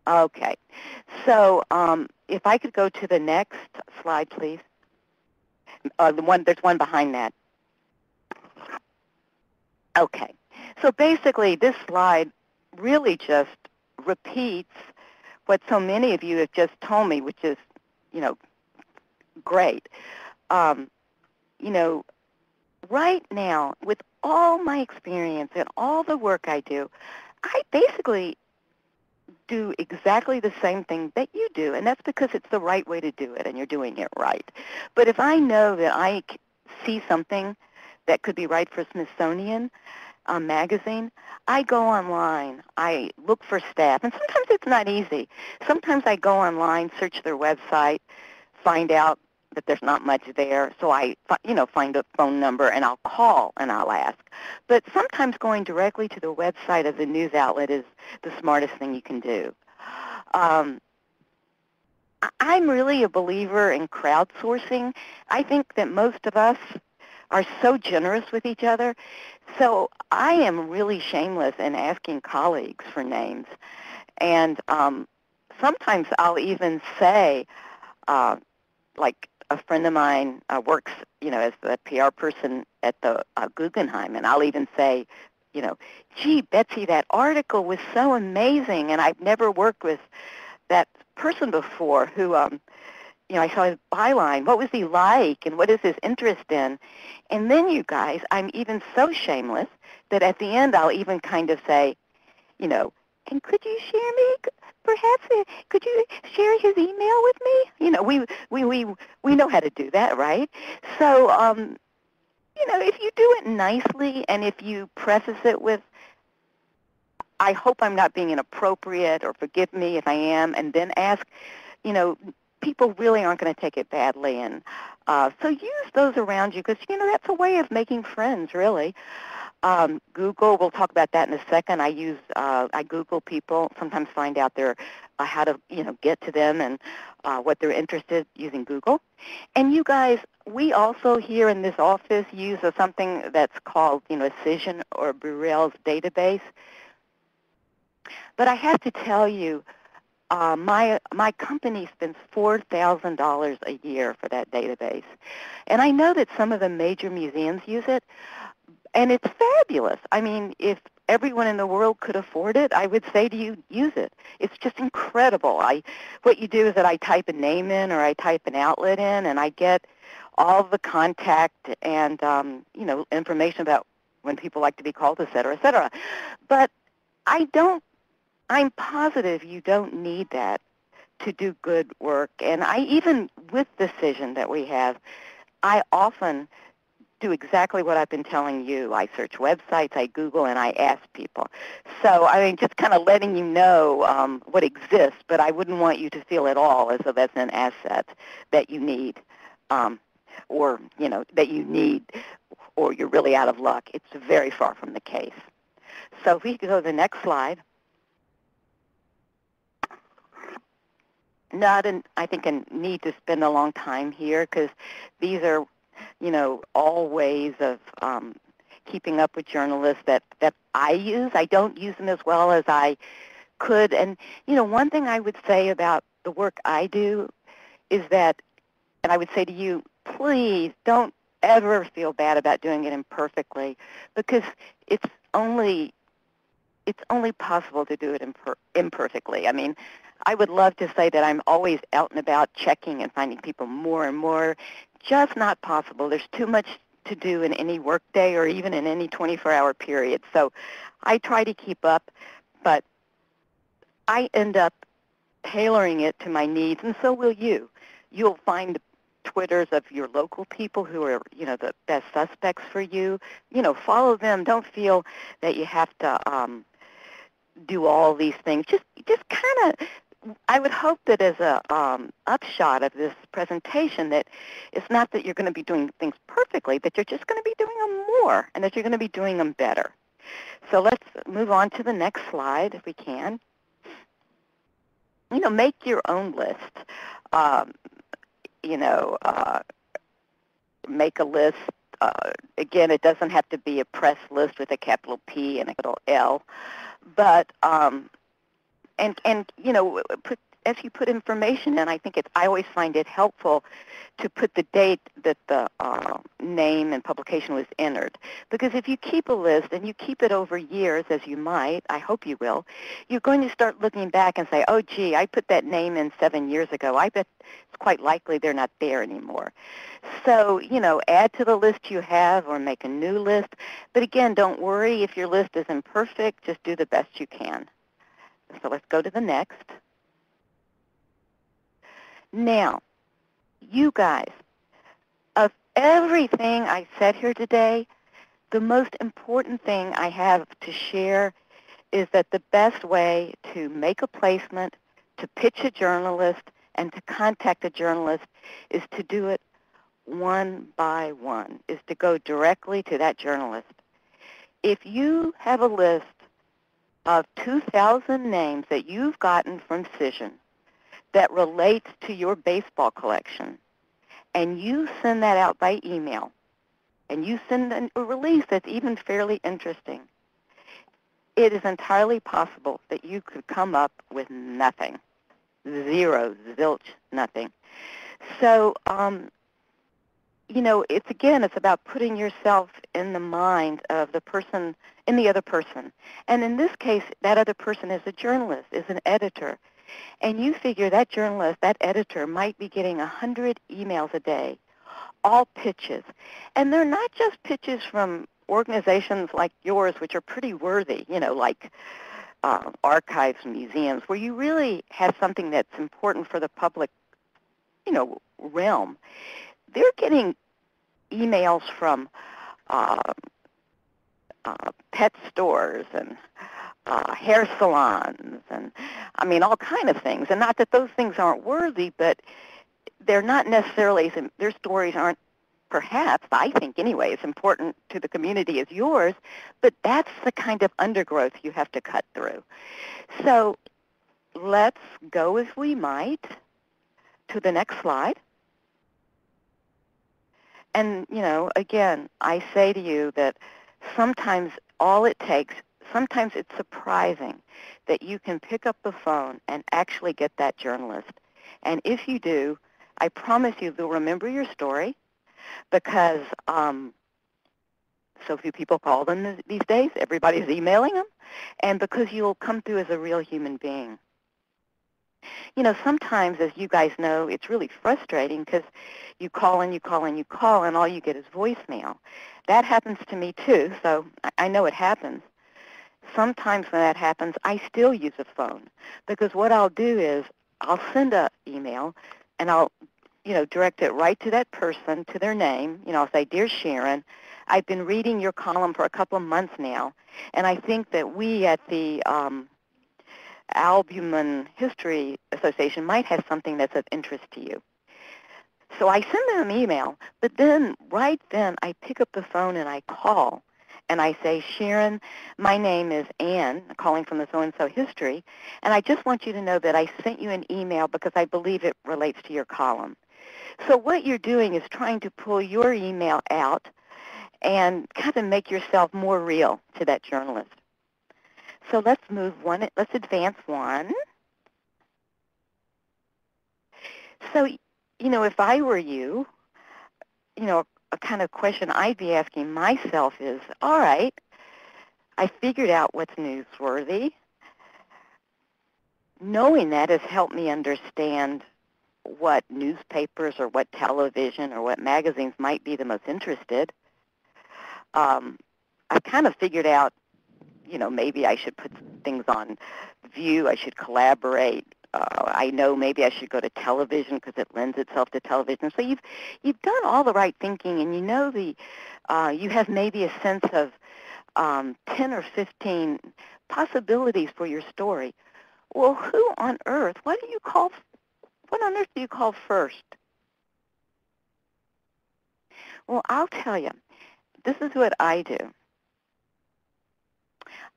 Okay. So if I could go to the next slide, please. There's one behind that. Okay. So basically, this slide really just repeats what so many of you have just told me, which is, great. Right now, with all my experience and all the work I do, I basically do exactly the same thing that you do, and that's because it's the right way to do it, and you're doing it right. But if I know that I see something that could be right for Smithsonian magazine, I go online. I look for staff, and sometimes it's not easy. Sometimes I go online, search their website, find out that there's not much there, so I find a phone number, and I'll call and I'll ask. But sometimes going directly to the website of the news outlet is the smartest thing you can do. I'm really a believer in crowdsourcing. I think that most of us are so generous with each other, so I am really shameless in asking colleagues for names. And sometimes I'll even say, like, a friend of mine works, as the PR person at the Guggenheim, and I'll even say, gee, Betsy, that article was so amazing, and I've never worked with that person before who, I saw his byline. What was he like, and what is his interest in? And then, you guys, I'm even so shameless that at the end I'll even kind of say, and could you share me? Perhaps could you share his email with me? We know how to do that, right? So, if you do it nicely and if you preface it with, I hope I'm not being inappropriate, or forgive me if I am, and then ask, people really aren't going to take it badly. And so use those around you, because, that's a way of making friends, really. Google, we'll talk about that in a second. I Google people, sometimes find out how to, get to them and what they're interested using Google. And you guys, we also here in this office use something that's called, Cision or Burrell's database. But I have to tell you, my company spends $4,000 a year for that database. And I know that some of the major museums use it, and it's fabulous. I mean, if everyone in the world could afford it, I would say to you, use it. It's just incredible. What you do is that I type a name in, or I type an outlet in, and I get all the contact and, information about when people like to be called, et cetera, et cetera. But I'm positive you don't need that to do good work. And even with the Cision that we have, I often do exactly what I've been telling you. I search websites, I Google, and I ask people. So, just kind of letting you know what exists, but I wouldn't want you to feel at all as though that's an asset that you need, or, that you need, or you're really out of luck. It's very far from the case. So if we could go to the next slide. I think, a need to spend a long time here, because these are, all ways of keeping up with journalists that I use. I don't use them as well as I could. And, one thing I would say about the work I do is that, and I would say to you, please don't ever feel bad about doing it imperfectly, because it's only possible to do it imperfectly. I mean, I would love to say that I'm always out and about checking and finding people more and more. Just not possible. There's too much to do in any workday or even in any 24-hour period. So I try to keep up, but I end up tailoring it to my needs, and so will you. You'll find Twitters of your local people who are, the best suspects for you. Follow them. Don't feel that you have to do all these things. Just kind of, I would hope that as a upshot of this presentation, that it's not that you're going to be doing things perfectly, that you're just going to be doing them more, and that you're going to be doing them better. So let's move on to the next slide, if we can. Make your own list. Make a list. Again, it doesn't have to be a press list with a capital P and a capital L, but as you put information in, I always find it helpful to put the date that the name and publication was entered. Because if you keep a list and you keep it over years, as you might, I hope you will, you're going to start looking back and say, oh, gee, I put that name in 7 years ago. I bet it's quite likely they're not there anymore. So, add to the list you have or make a new list. But again, don't worry if your list is imperfect. Just do the best you can. So let's go to the next. Now, you guys, of everything I said here today, the most important thing I have to share is that the best way to make a placement, to pitch a journalist, and to contact a journalist is to do it one by one, is to go directly to that journalist. If you have a list of 2,000 names that you've gotten from Cision that relates to your baseball collection, and you send that out by email, and you send a release that's even fairly interesting, it is entirely possible that you could come up with nothing. Zero, zilch, nothing. So, it's about putting yourself in the mind of the person, in the other person. And in this case, that other person is a journalist, is an editor. And you figure that journalist, that editor, might be getting 100 emails a day, all pitches. And they're not just pitches from organizations like yours, which are pretty worthy, like archives and museums, where you really have something that's important for the public, realm. They're getting emails from pet stores and hair salons and, all kind of things. And not that those things aren't worthy, but they're not necessarily, their stories aren't, perhaps, I think anyway, as important to the community as yours, but that's the kind of undergrowth you have to cut through. So let's go, if we might, to the next slide. And, again, I say to you that sometimes all it takes, sometimes it's surprising that you can pick up the phone and actually get that journalist. And if you do, I promise you they'll remember your story, because so few people call them these days. Everybody's emailing them. And because you'll come through as a real human being. Sometimes, as you guys know, it's really frustrating because you call and you call and you call, and all you get is voicemail. That happens to me too, so I know it happens. Sometimes when that happens, I still use a phone, because what I'll do is I'll send an email, and I'll direct it right to that person, to their name. I'll say, Dear Sharon, I've been reading your column for a couple of months now, and I think that we at the Albumin History Association might have something that's of interest to you. So I send them an email, but then right then I pick up the phone and I call, and I say, Sharon, my name is Ann, calling from the so-and-so history, and I just want you to know that I sent you an email because I believe it relates to your column. So what you're doing is trying to pull your email out and kind of make yourself more real to that journalist. So let's advance one. So, if I were you, a kind of question I'd be asking myself is, all right, I figured out what's newsworthy. Knowing that has helped me understand what newspapers or what television or what magazines might be the most interested. I kind of figured out, maybe I should put things on View, I should collaborate. I know maybe I should go to television because it lends itself to television. So you've done all the right thinking, and you have maybe a sense of 10 or 15 possibilities for your story. Well, who on earth? What on earth do you call first? Well, I'll tell you. This is what I do.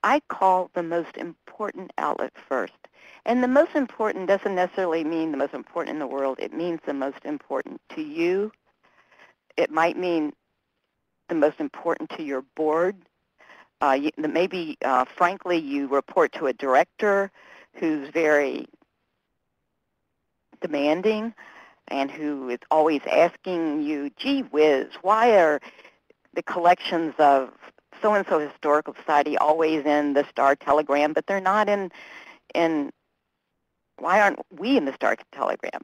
I call the most important outlet first. And the most important doesn't necessarily mean the most important in the world. It means the most important to you. It might mean the most important to your board. Maybe, frankly, you report to a director who's very demanding and who is always asking you, gee whiz, why are the collections of so-and-so historical society always in the Star Telegram, but they're not in why aren't we in the Star Telegram?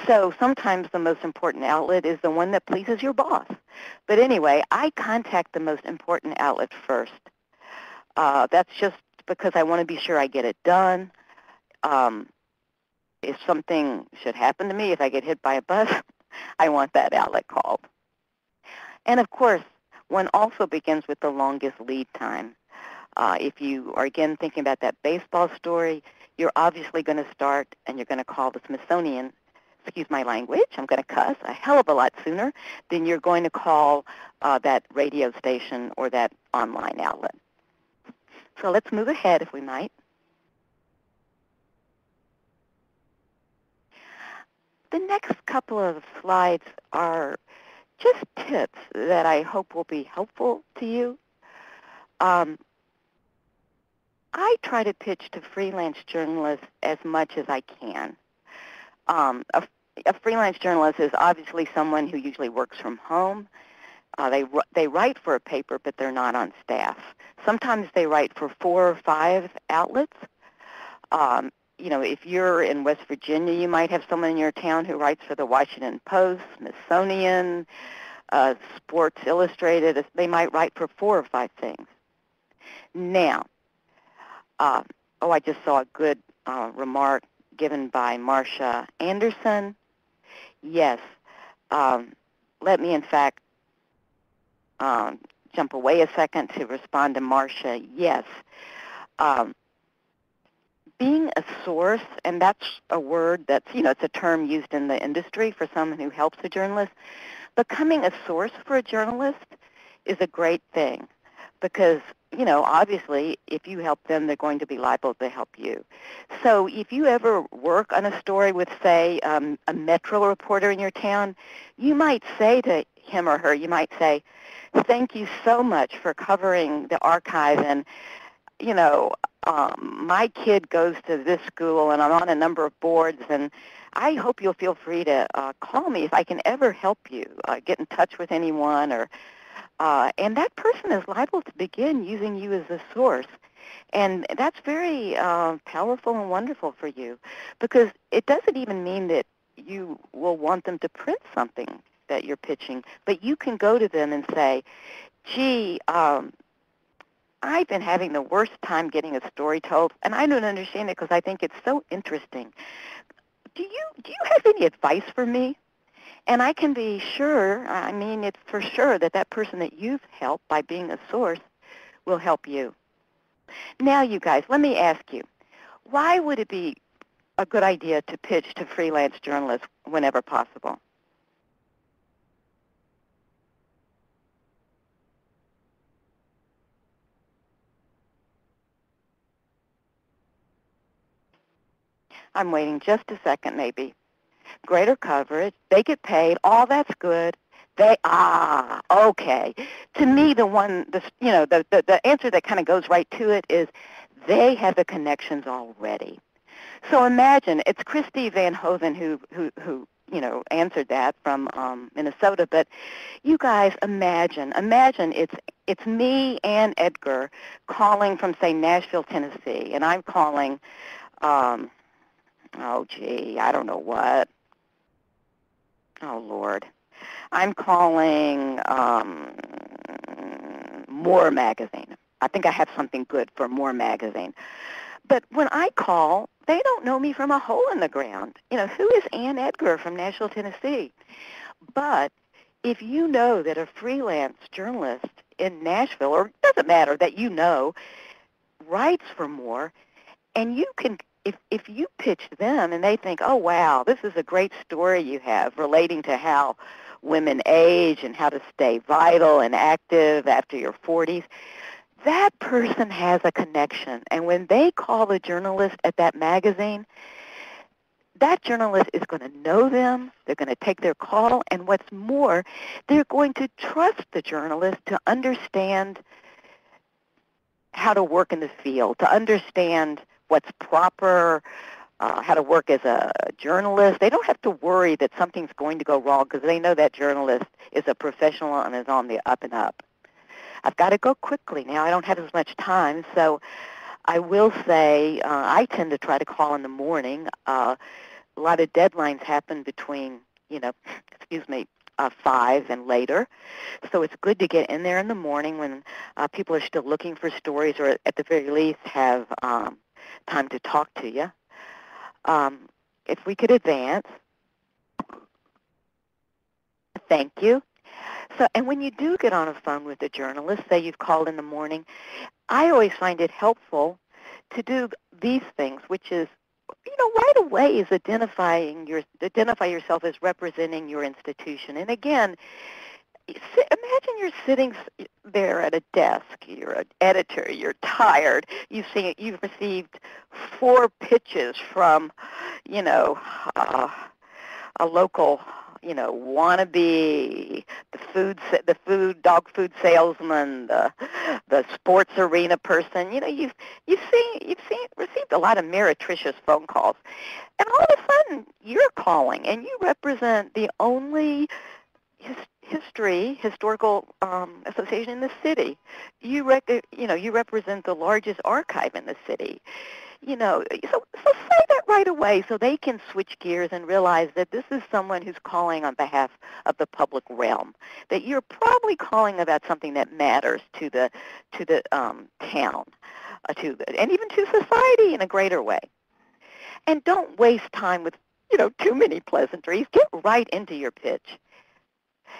So sometimes the most important outlet is the one that pleases your boss. But anyway, I contact the most important outlet first. That's just because I want to be sure I get it done. If something should happen to me, if I get hit by a bus, I want that outlet called. And of course, one also begins with the longest lead time. If you are, again, thinking about that baseball story, you're obviously going to start and you're going to call the Smithsonian, excuse my language, I'm going to cuss, a hell of a lot sooner than you're going to call that radio station or that online outlet. So let's move ahead, if we might. The next couple of slides are just tips that I hope will be helpful to you. I try to pitch to freelance journalists as much as I can. A freelance journalist is obviously someone who usually works from home. They write for a paper, but they're not on staff. Sometimes they write for 4 or 5 outlets. If you're in West Virginia, you might have someone in your town who writes for the Washington Post, Smithsonian, Sports Illustrated. They might write for 4 or 5 things. Now, I just saw a good remark given by Marcia Anderson. Yes, let me, in fact, jump away a second to respond to Marcia. Yes, being a source, and that's a word that's, it's a term used in the industry for someone who helps a journalist. Becoming a source for a journalist is a great thing because, obviously, if you help them, they're going to be liable to help you. So if you ever work on a story with, say, a Metro reporter in your town, you might say to him or her, you might say, thank you so much for covering the archive, and, my kid goes to this school, and I'm on a number of boards, and I hope you'll feel free to call me if I can ever help you, get in touch with anyone, and that person is liable to begin using you as a source. And that's very powerful and wonderful for you because it doesn't even mean that you will want them to print something that you're pitching, but you can go to them and say, gee, I've been having the worst time getting a story told, and I don't understand it because I think it's so interesting. Do you have any advice for me? And I can be sure, it's for sure that that person that you've helped by being a source will help you. Now, you guys, let me ask you, why would it be a good idea to pitch to freelance journalists whenever possible? I'm waiting just a second maybe. Greater coverage. They get paid. All that's good. Okay. To me, the answer that kind of goes right to it is they have the connections already. So imagine, it's Christy Van Hoven who answered that from Minnesota. But you guys, imagine it's me and Edgar calling from, say, Nashville, Tennessee, and I'm calling, I don't know what. Oh, Lord. I'm calling More Magazine. I think I have something good for More Magazine. But when I call, they don't know me from a hole in the ground. Who is Ann Edgar from Nashville, Tennessee? But if you know that a freelance journalist in Nashville, or it doesn't matter that writes for More, and you can, if you pitch them and they think, oh, wow, this is a great story you have relating to how women age and how to stay vital and active after your 40s, that person has a connection. And when they call the journalist at that magazine, that journalist is going to know them, they're going to take their call, and what's more, they're going to trust the journalist to understand how to work in the field, to understand what's proper, how to work as a journalist. They don't have to worry that something's going to go wrong because they know that journalist is a professional and is on the up and up. I've got to go quickly now. I don't have as much time, so I will say I tend to try to call in the morning. A lot of deadlines happen between, 5 and later. So it's good to get in there in the morning when people are still looking for stories, or at the very least have time to talk to you. If we could advance. Thank you. So, and when you do get on a phone with a journalist, say you've called in the morning, I always find it helpful to do these things, which is, right away is identify yourself as representing your institution. And again, imagine you're sitting there at a desk. You're an editor. You're tired. You've received 4 pitches from, a local, wannabe, the dog food salesman, the sports arena person. You've received a lot of meretricious phone calls, and all of a sudden you're calling, and you represent the only historical association in the city. You represent the largest archive in the city. So say that right away so they can switch gears and realize that this is someone who's calling on behalf of the public realm, that you're probably calling about something that matters to the town, and even to society in a greater way. And don't waste time with, too many pleasantries. Get right into your pitch.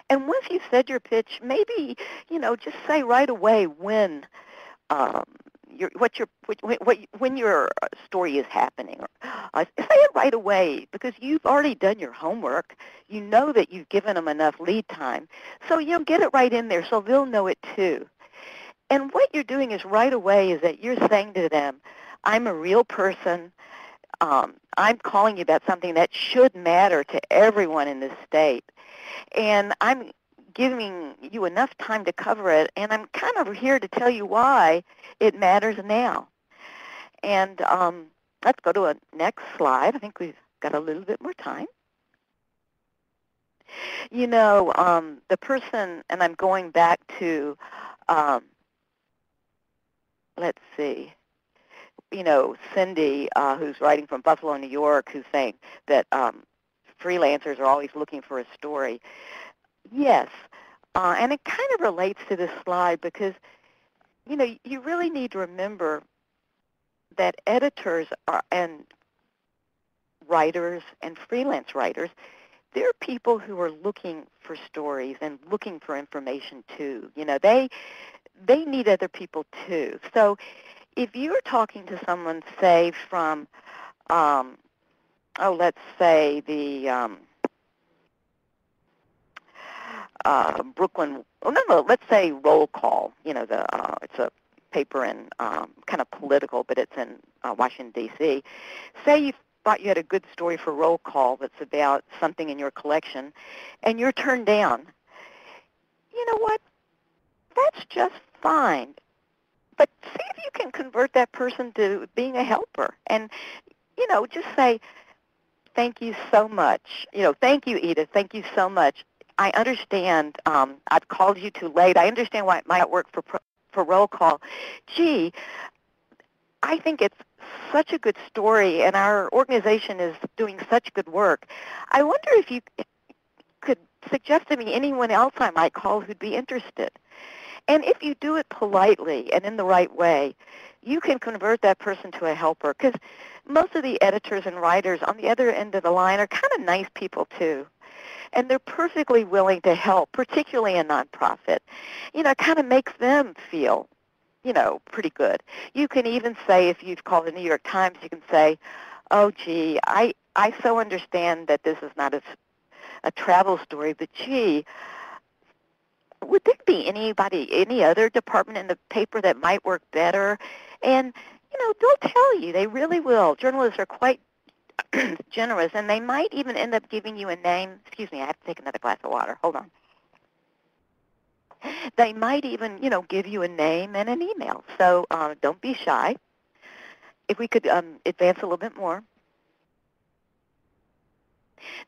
And once you've said your pitch, maybe, just say right away when when your story is happening. Say it right away because you've already done your homework. You know that you've given them enough lead time. So, get it right in there so they'll know it too. And what you're doing is right away is that you're saying to them, I'm a real person. I'm calling you about something that should matter to everyone in this state. And I'm giving you enough time to cover it, and I'm kind of here to tell you why it matters now. And let's go to a next slide. I think we've got a little bit more time. The person, and I'm going back to, let's see, Cindy, who's writing from Buffalo, New York, who's saying that freelancers are always looking for a story. Yes, and it kind of relates to this slide because, you really need to remember that editors and writers and freelance writers, they're people who are looking for stories and looking for information too. They need other people too. So if you're talking to someone, say, from, let's say the Brooklyn, let's say Roll Call. It's a paper in kind of political, but it's in Washington, D.C. Say thought you had a good story for roll call that's about something in your collection, and you're turned down. You know what? That's just fine. But see if you can convert that person to being a helper. And, just say, thank you so much. Thank you, Edith. Thank you so much. I understand I've called you too late. I understand why it might not work for roll call. Gee, I think it's such a good story, and our organization is doing such good work. I wonder if you could suggest to me anyone else I might call who'd be interested. And if you do it politely and in the right way, you can convert that person to a helper, because most of the editors and writers on the other end of the line are kind of nice people too. And they're perfectly willing to help, particularly a nonprofit. It kind of makes them feel, pretty good. You can even say, if you've called the New York Times, you can say, oh, gee, I so understand that this is not a travel story, but gee, would there be any other department in the paper that might work better? And, they'll tell you. They really will. Journalists are quite generous, and they might even end up giving you a name. Excuse me, I have to take another glass of water. Hold on. They might even, give you a name and an email. So don't be shy. If we could advance a little bit more.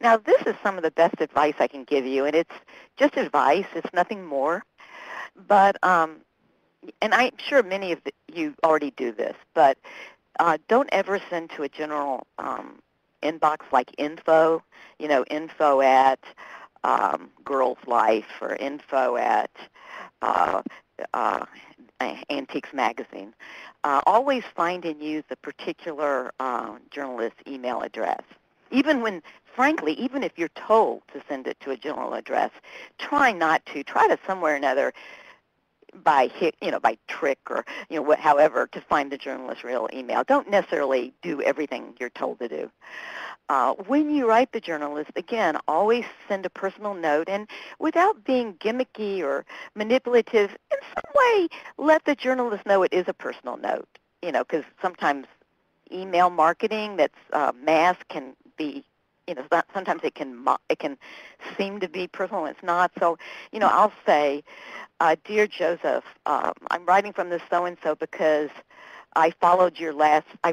Now, this is some of the best advice I can give you, and it's just advice. It's nothing more. But, and I'm sure many of you already do this, but don't ever send to a general inbox like info, info at Girls Life or info at Antiques Magazine. Always find and use a particular journalist's email address. Even when, frankly, even if you're told to send it to a general address, try not to. Try to somewhere or another by trick or however to find the journalist's real email. Don't necessarily do everything you're told to do. When you write the journalist, again, always send a personal note, and without being gimmicky or manipulative, in some way let the journalist know it is a personal note. Because sometimes email marketing that's mass can be, sometimes it can seem to be personal and it's not. So, I'll say, Dear Joseph, I'm writing from this so-and-so because I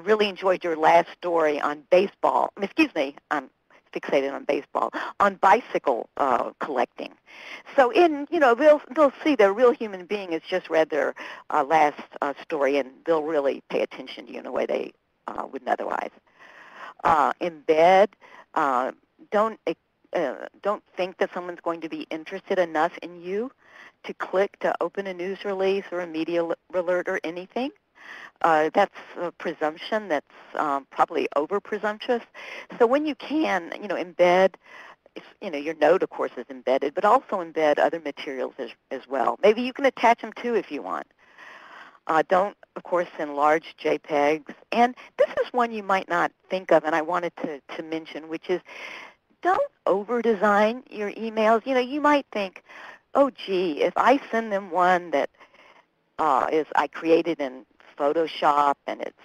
really enjoyed your last story on baseball. Excuse me, I'm fixated on baseball, on bicycle collecting. So they'll see that a real human being has just read their last story, and they'll really pay attention to you in a way they wouldn't otherwise. Embed. Don't think that someone's going to be interested enough in you to click to open a news release or a media alert or anything. That's a presumption that's probably over-presumptuous. So when you can, embed, your note, of course, is embedded, but also embed other materials as well. Maybe you can attach them, too, if you want. Don't, of course, send large JPEGs. And this is one you might not think of, and I wanted to mention, which is don't over-design your emails. You might think, oh, gee, if I send them one that I created in Photoshop, and it's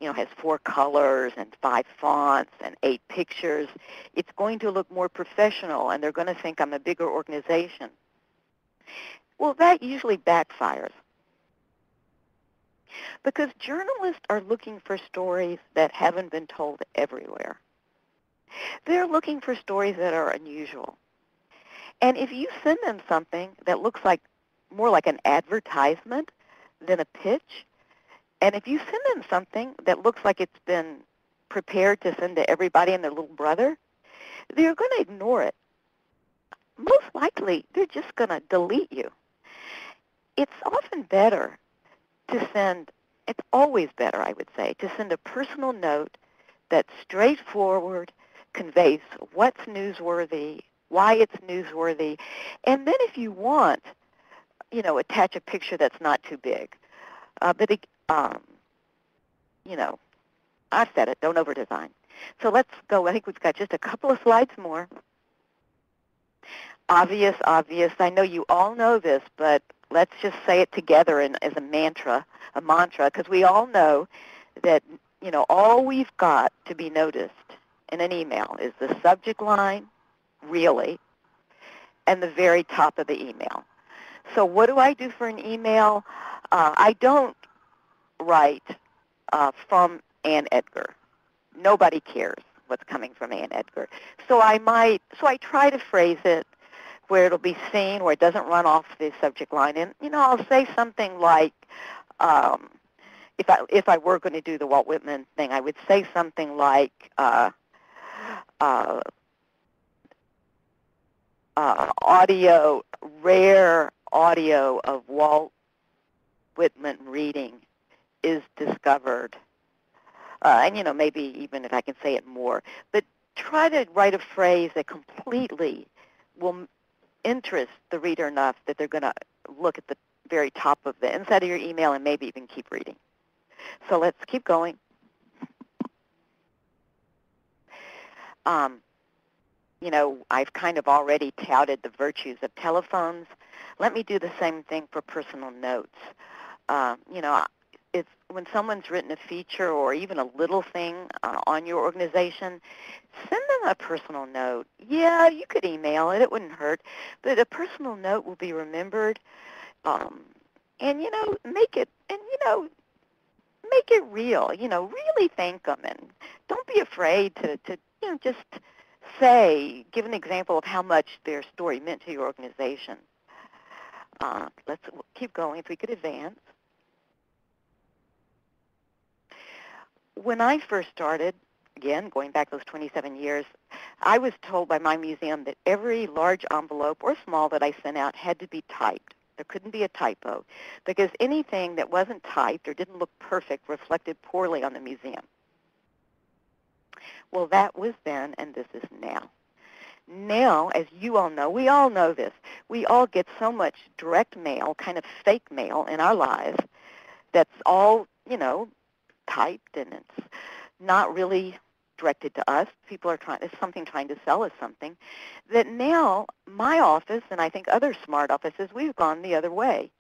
has 4 colors and 5 fonts and 8 pictures, it's going to look more professional, and they're going to think I'm a bigger organization. Well, that usually backfires, because journalists are looking for stories that haven't been told everywhere. They're looking for stories that are unusual. And if you send them something that looks more like an advertisement than a pitch, and if you send them something that looks like it's been prepared to send to everybody and their little brother, they're going to ignore it. Most likely, they're just going to delete you. It's often better to send, it's always better, I would say, to send a personal note that's straightforward, conveys what's newsworthy, why it's newsworthy, and then if you want, attach a picture that's not too big. I've said it, don't over-design. So let's go. I think we've got just a couple of slides more. Obvious. I know you all know this, but let's just say it together as a mantra, because we all know that all we've got to be noticed in an email is the subject line, really, and the very top of the email. So what do I do for an email? I don't write from Ann Edgar. Nobody cares what's coming from Ann Edgar. So I try to phrase it where it'll be seen, where it doesn't run off the subject line. And, I'll say something like, if I were going to do the Walt Whitman thing, I would say something like, rare audio of Walt Whitman reading is discovered. And, maybe even if I can say it more. But try to write a phrase that completely will interest the reader enough that they're going to look at the very top of the inside of your email and maybe even keep reading. So let's keep going. I've kind of already touted the virtues of telephones. Let me do the same thing for personal notes. It's when someone's written a feature or even a little thing on your organization, send them a personal note. Yeah, you could email it. It wouldn't hurt. But a personal note will be remembered. And, make it real. Really thank them. And don't be afraid to just give an example of how much their story meant to your organization. Let's keep going if we could advance. When I first started, again, going back those 27 years, I was told by my museum that every large envelope or small that I sent out had to be typed. There couldn't be a typo because anything that wasn't typed or didn't look perfect reflected poorly on the museum. Well, that was then, and this is now. Now, as you all know, we all know this, we all get so much direct mail, kind of fake mail in our lives that's all, typed, and it's not really directed to us. People are it's something trying to sell us something. That now, my office, and I think other smart offices, we've gone the other way.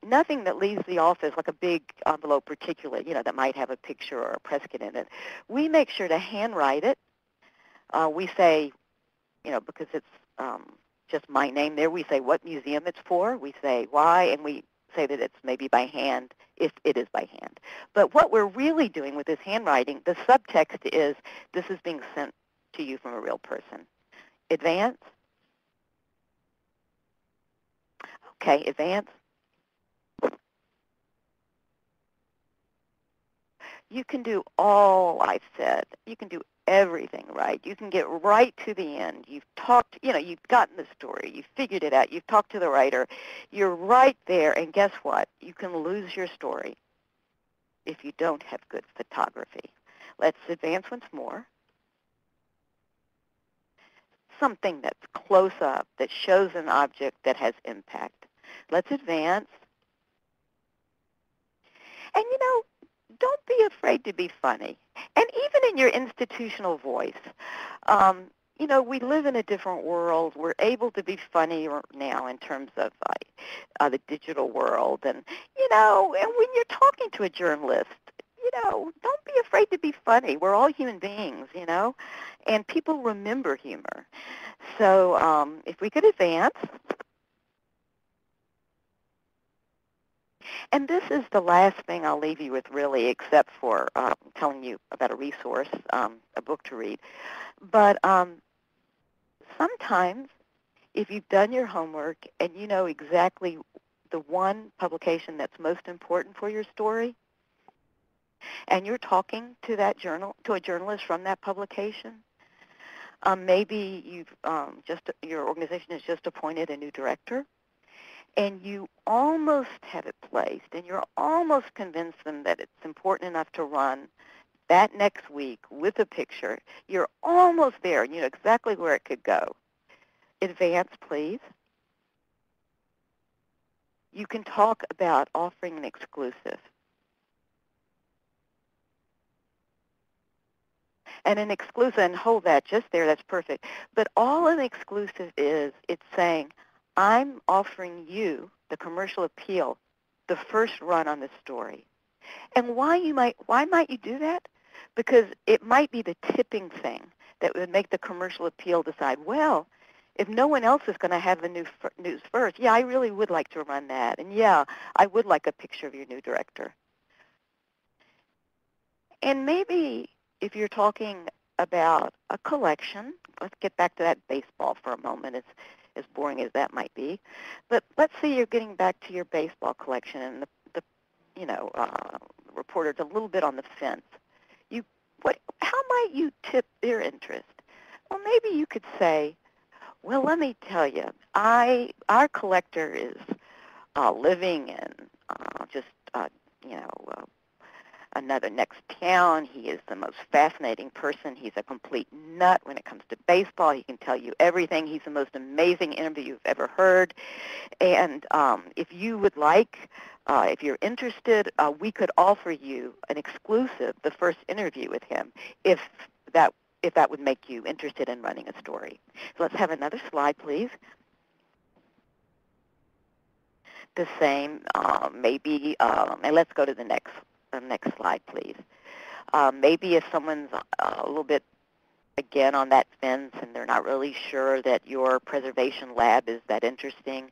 Nothing that leaves the office, like a big envelope particularly, that might have a picture or a press kit in it, we make sure to handwrite it. We say, because it's just my name there, we say what museum it's for, we say why, and we say that it's maybe by hand, if it is by hand. But what we're really doing with this handwriting, the subtext is, this is being sent to you from a real person. Advance. Okay, advance. You can do all I've said. You can do everything right. You can get right to the end. You've talked, you've gotten the story. You've figured it out. You've talked to the writer. You're right there, and guess what? You can lose your story if you don't have good photography. Let's advance once more. Something that's close up, that shows an object that has impact. Let's advance. And, don't be afraid to be funny. And even in your institutional voice, we live in a different world. We're able to be funny now in terms of the digital world. And, and when you're talking to a journalist, don't be afraid to be funny. We're all human beings, and people remember humor. So if we could advance. And this is the last thing I'll leave you with, really, except for telling you about a resource, a book to read. But sometimes, if you've done your homework and you know exactly the one publication that's most important for your story, and you're talking to a journalist from that publication, maybe your organization has just appointed a new director, and you almost have it placed, and you're almost convinced them that it's important enough to run that next week with a picture. You're almost there, and you know exactly where it could go. Advance, please. You can talk about offering an exclusive. And an exclusive, and hold that just there, that's perfect. But all an exclusive is, it's saying, I'm offering you the commercial appeal, the first run on this story. And why might you do that? Because it might be the tipping thing that would make the commercial appeal decide, well, if no one else is going to have the news first, yeah, I really would like to run that. And yeah, I would like a picture of your new director. And maybe if you're talking about a collection, let's get back to that baseball for a moment, as boring as that might be. But let's say you're getting back to your baseball collection and the reporter's a little bit on the fence. How might you tip their interest? Well, maybe you could say, well, let me tell you, our collector is living in just, you know, another next town. He is the most fascinating person. He's a complete nut when it comes to baseball. He can tell you everything. He's the most amazing interview you've ever heard. And if you would like, if you're interested, we could offer you an exclusive, the first interview with him, if that would make you interested in running a story. So let's have another slide, please. The same, maybe, and let's go to the next slide, please. Maybe if someone's a little bit, again, on that fence and they're not really sure that your preservation lab is that interesting,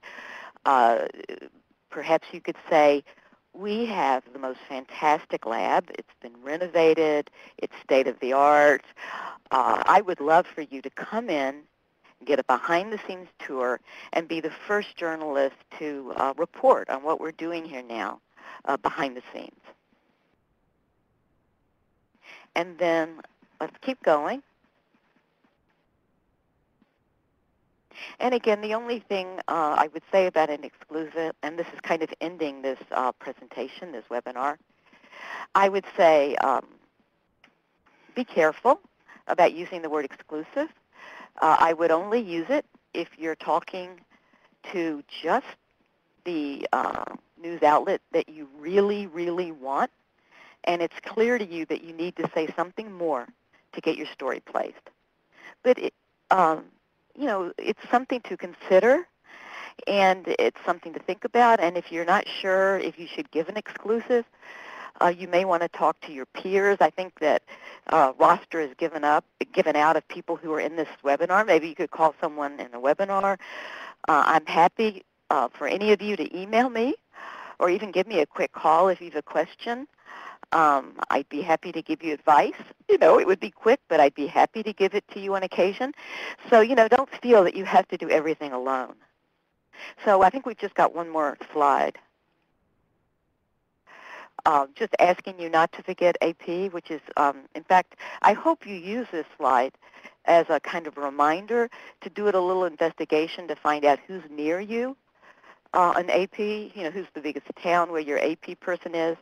perhaps you could say, we have the most fantastic lab. It's been renovated. It's state-of-the-art. I would love for you to come in, get a behind-the-scenes tour, and be the first journalist to report on what we're doing here now behind the scenes. And then let's keep going. And again, the only thing I would say about an exclusive, and this is kind of ending this presentation, this webinar, I would say be careful about using the word exclusive. I would only use it if you're talking to just the news outlet that you really, really want, and it's clear to you that you need to say something more to get your story placed. But you know, it's something to consider, and it's something to think about. And if you're not sure if you should give an exclusive, you may want to talk to your peers. I think that roster is given out of people who are in this webinar. Maybe you could call someone in the webinar. I'm happy for any of you to email me or even give me a quick call if you have a question. I'd be happy to give you advice. You know, it would be quick, but I'd be happy to give it to you on occasion. So, you know, don't feel that you have to do everything alone. So I think we've just got one more slide. Just asking you not to forget AP, which is, in fact, I hope you use this slide as a kind of reminder to do a little investigation to find out who's near you, an AP, you know, who's the biggest town where your AP person is,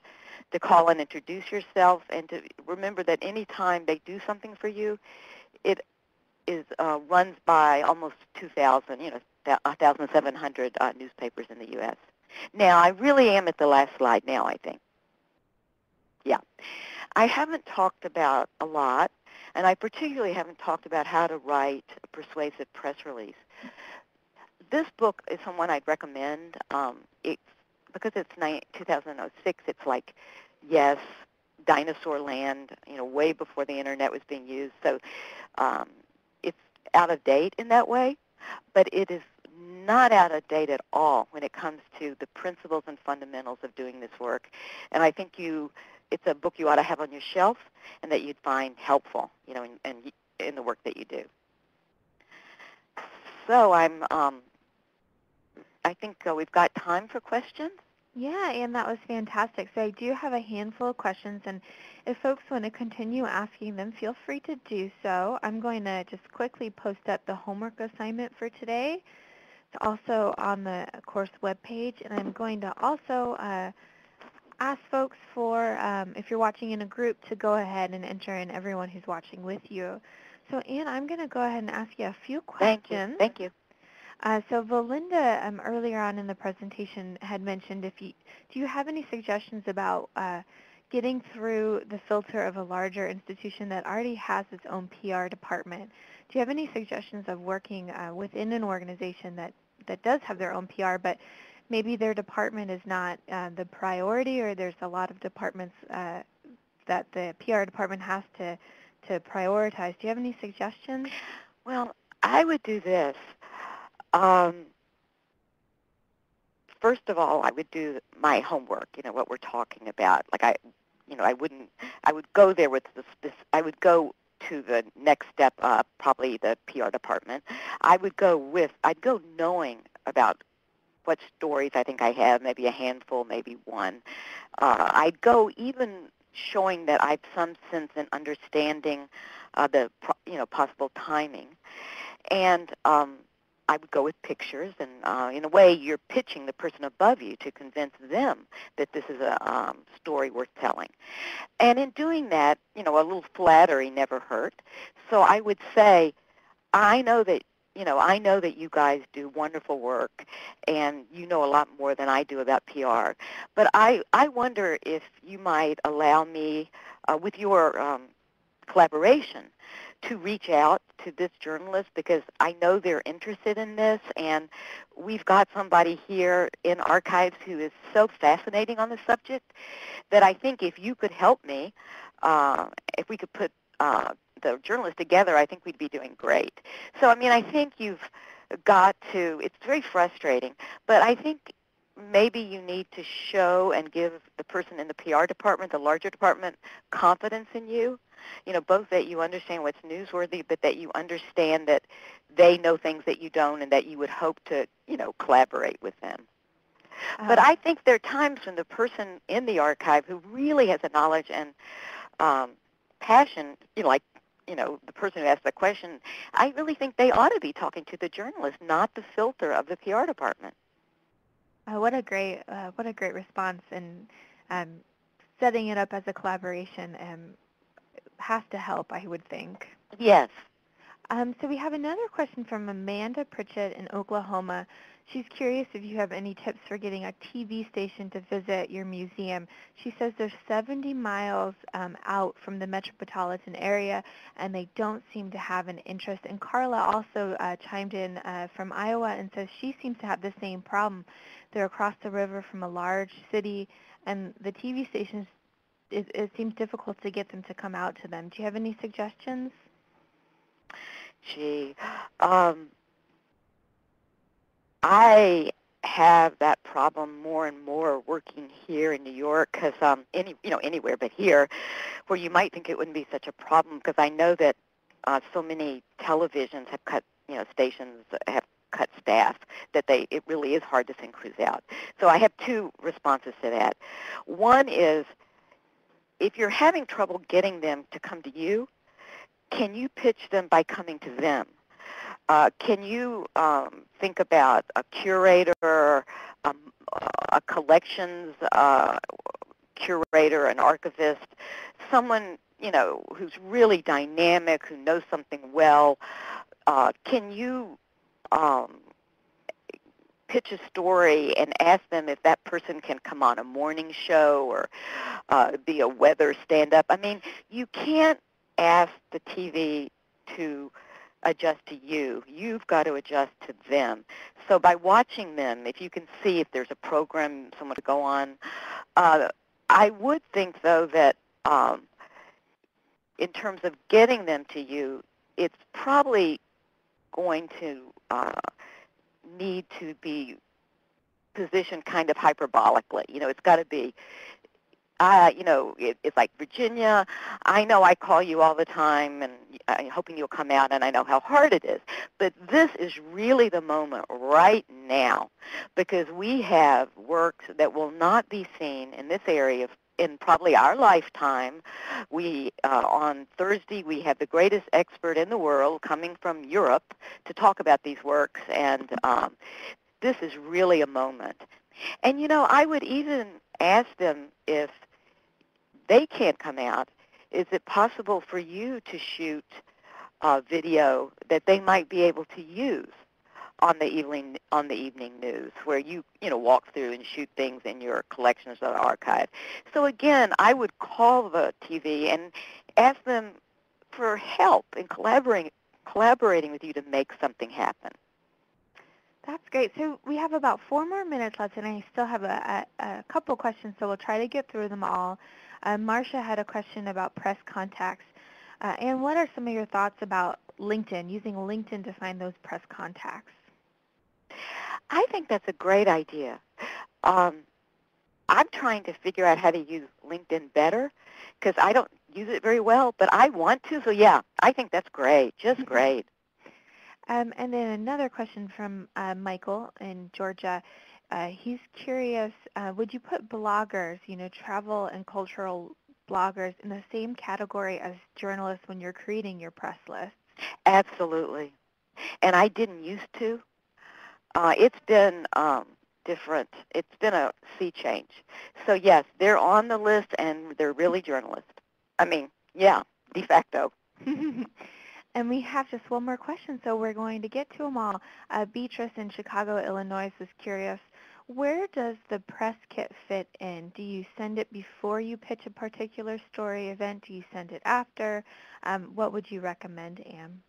to call and introduce yourself, and to remember that any time they do something for you, it is runs by almost 2,000, you know, 1,700 newspapers in the U.S. Now, I really am at the last slide now, I think. Yeah. I haven't talked about a lot, and I particularly haven't talked about how to write a persuasive press release. This book is one I'd recommend. Because it's 2006, it's like, yes, dinosaur land, you know, way before the internet was being used. So it's out of date in that way, but it is not out of date at all when it comes to the principles and fundamentals of doing this work. And I think it's a book you ought to have on your shelf and that you'd find helpful, you know, in the work that you do. So I think we've got time for questions. Yeah, and that was fantastic. So I do have a handful of questions, and if folks want to continue asking them, feel free to do so. I'm going to just quickly post up the homework assignment for today. It's also on the course webpage, and I'm going to also ask folks for, if you're watching in a group, to go ahead and enter in everyone who's watching with you. So, Ann, I'm going to go ahead and ask you a few questions. Thank you. So Belinda, earlier on in the presentation, had mentioned do you have any suggestions about getting through the filter of a larger institution that already has its own PR department? Do you have any suggestions of working within an organization that does have their own PR, but maybe their department is not the priority, or there's a lot of departments that the PR department has to prioritize. Do you have any suggestions? Well, I would do this. Um, First of all, I would do my homework, what we're talking about. Like I would go there with I would go to the next step up, probably the PR department. I'd go knowing about what stories I think I have, maybe a handful, maybe one. I'd go even showing that I have some sense in understanding the possible timing, and I would go with pictures, and in a way, you're pitching the person above you to convince them that this is a story worth telling. And in doing that, a little flattery never hurt. So I would say, I know that you guys do wonderful work, and you know a lot more than I do about PR. But I wonder if you might allow me, with your collaboration, to reach out to this journalist, because I know they're interested in this, and we've got somebody here in archives who is so fascinating on the subject that I think if you could help me, if we could put the journalist together, I think we'd be doing great. So, I think you've got to, it's very frustrating, but I think maybe you need to show and give the person in the PR department, the larger department, confidence in you. Both that you understand what's newsworthy, but that you understand that they know things that you don't, and that you would hope to, collaborate with them. But I think there are times when the person in the archive who really has a knowledge and passion, like, the person who asked the question, I really think they ought to be talking to the journalist, not the filter of the PR department. What a great response, and setting it up as a collaboration has to help, I would think. Yes. So we have another question from Amanda Pritchett in Oklahoma. She's curious if you have any tips for getting a TV station to visit your museum. She says they're 70 miles out from the metropolitan area, and they don't seem to have an interest. And Carla also chimed in from Iowa and says she seems to have the same problem. They're across the river from a large city, and the TV stations, it seems difficult to get them to come out to them. Do you have any suggestions? Gee, I have that problem more and more working here in New York, because anywhere but here, where you might think it wouldn't be such a problem, because I know that so many televisions have cut, stations have cut staff, that it really is hard to send crews out. So I have two responses to that. One is, if you're having trouble getting them to come to you, can you pitch them by coming to them? Can you think about a curator, a collections curator, an archivist, someone who's really dynamic, who knows something well? Can you pitch a story and ask them if that person can come on a morning show or be a weather stand-up? You can't ask the TV to adjust to you. You've got to adjust to them. So by watching them, if you can see if there's a program someone to go on, I would think, though, that in terms of getting them to you, it's probably going to need to be positioned kind of hyperbolically. It's got to be, it's like, Virginia, I know I call you all the time, and I'm hoping you'll come out, and I know how hard it is. But this is really the moment right now, because we have works that will not be seen in this area in probably our lifetime. On Thursday, we have the greatest expert in the world coming from Europe to talk about these works, and this is really a moment. And, I would even ask them, if they can't come out, is it possible for you to shoot video that they might be able to use on the evening news, where you walk through and shoot things in your collections of the archive? So again, I would call the TV and ask them for help in collaborating with you to make something happen. That's great. So we have about 4 more minutes left, and I still have a couple questions, so we'll try to get through them all. Marcia had a question about press contacts. And what are some of your thoughts about LinkedIn, using LinkedIn to find those press contacts? I think that's a great idea. Um, I'm trying to figure out how to use LinkedIn better because I don't use it very well, but I want to. So, yeah, I think that's great, just great. And then another question from Michael in Georgia. He's curious, would you put bloggers, travel and cultural bloggers, in the same category as journalists when you're creating your press list? Absolutely. And I didn't used to. It's been different. It's been a sea change. So, yes, they're on the list, and they're really journalists. I mean, yeah, de facto. And we have just one more question, so we're going to get to them all. Beatrice in Chicago, Illinois was curious, where does the press kit fit in? Do you send it before you pitch a particular story event? Do you send it after? What would you recommend, Anne?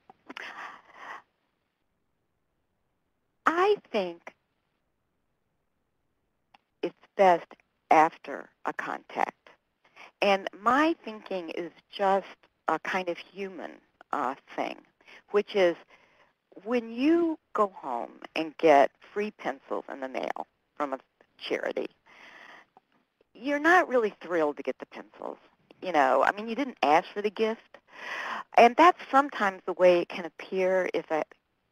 I think it's best after a contact. And my thinking is just a kind of human thing, which is when you go home and get free pencils in the mail from a charity, you're not really thrilled to get the pencils. I mean, you didn't ask for the gift. And that's sometimes the way it can appear if a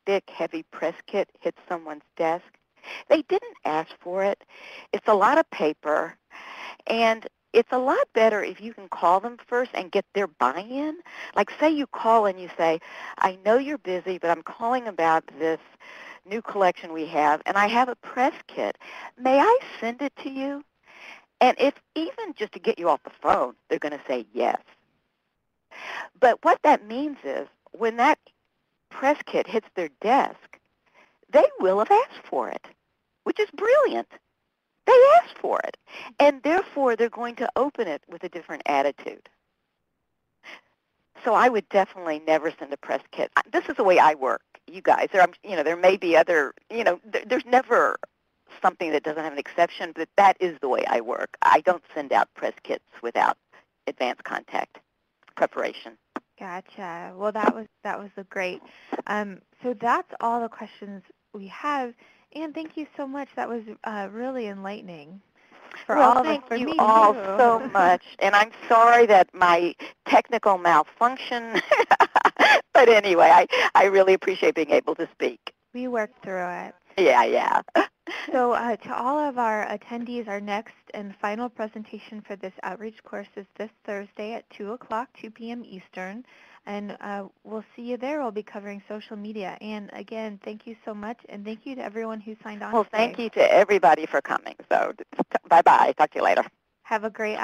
thick, heavy press kit hits someone's desk. They didn't ask for it. It's a lot of paper. And it's a lot better if you can call them first and get their buy-in. Like, say you call and you say, I know you're busy, but I'm calling about this new collection we have, and I have a press kit. May I send it to you? And if even just to get you off the phone, they're going to say yes. But what that means is when that press kit hits their desk, they will have asked for it, which is brilliant. They asked for it, and therefore they're going to open it with a different attitude. So I would definitely never send a press kit. This is the way I work, you guys. There may be other, there's never something that doesn't have an exception, but that is the way I work. I don't send out press kits without advance contact preparation. Gotcha. Well, that was a great. So that's all the questions we have. And thank you so much. That was really enlightening for all of us. Thank you all so much. And I'm sorry that my technical malfunction. But anyway, I really appreciate being able to speak. We worked through it. Yeah. So to all of our attendees, our next and final presentation for this outreach course is this Thursday at 2 o'clock, 2 p.m. Eastern. And we'll see you there. We'll be covering social media. And again, thank you so much. And thank you to everyone who signed on today. Thank you to everybody for coming. So bye-bye. Talk to you later. Have a great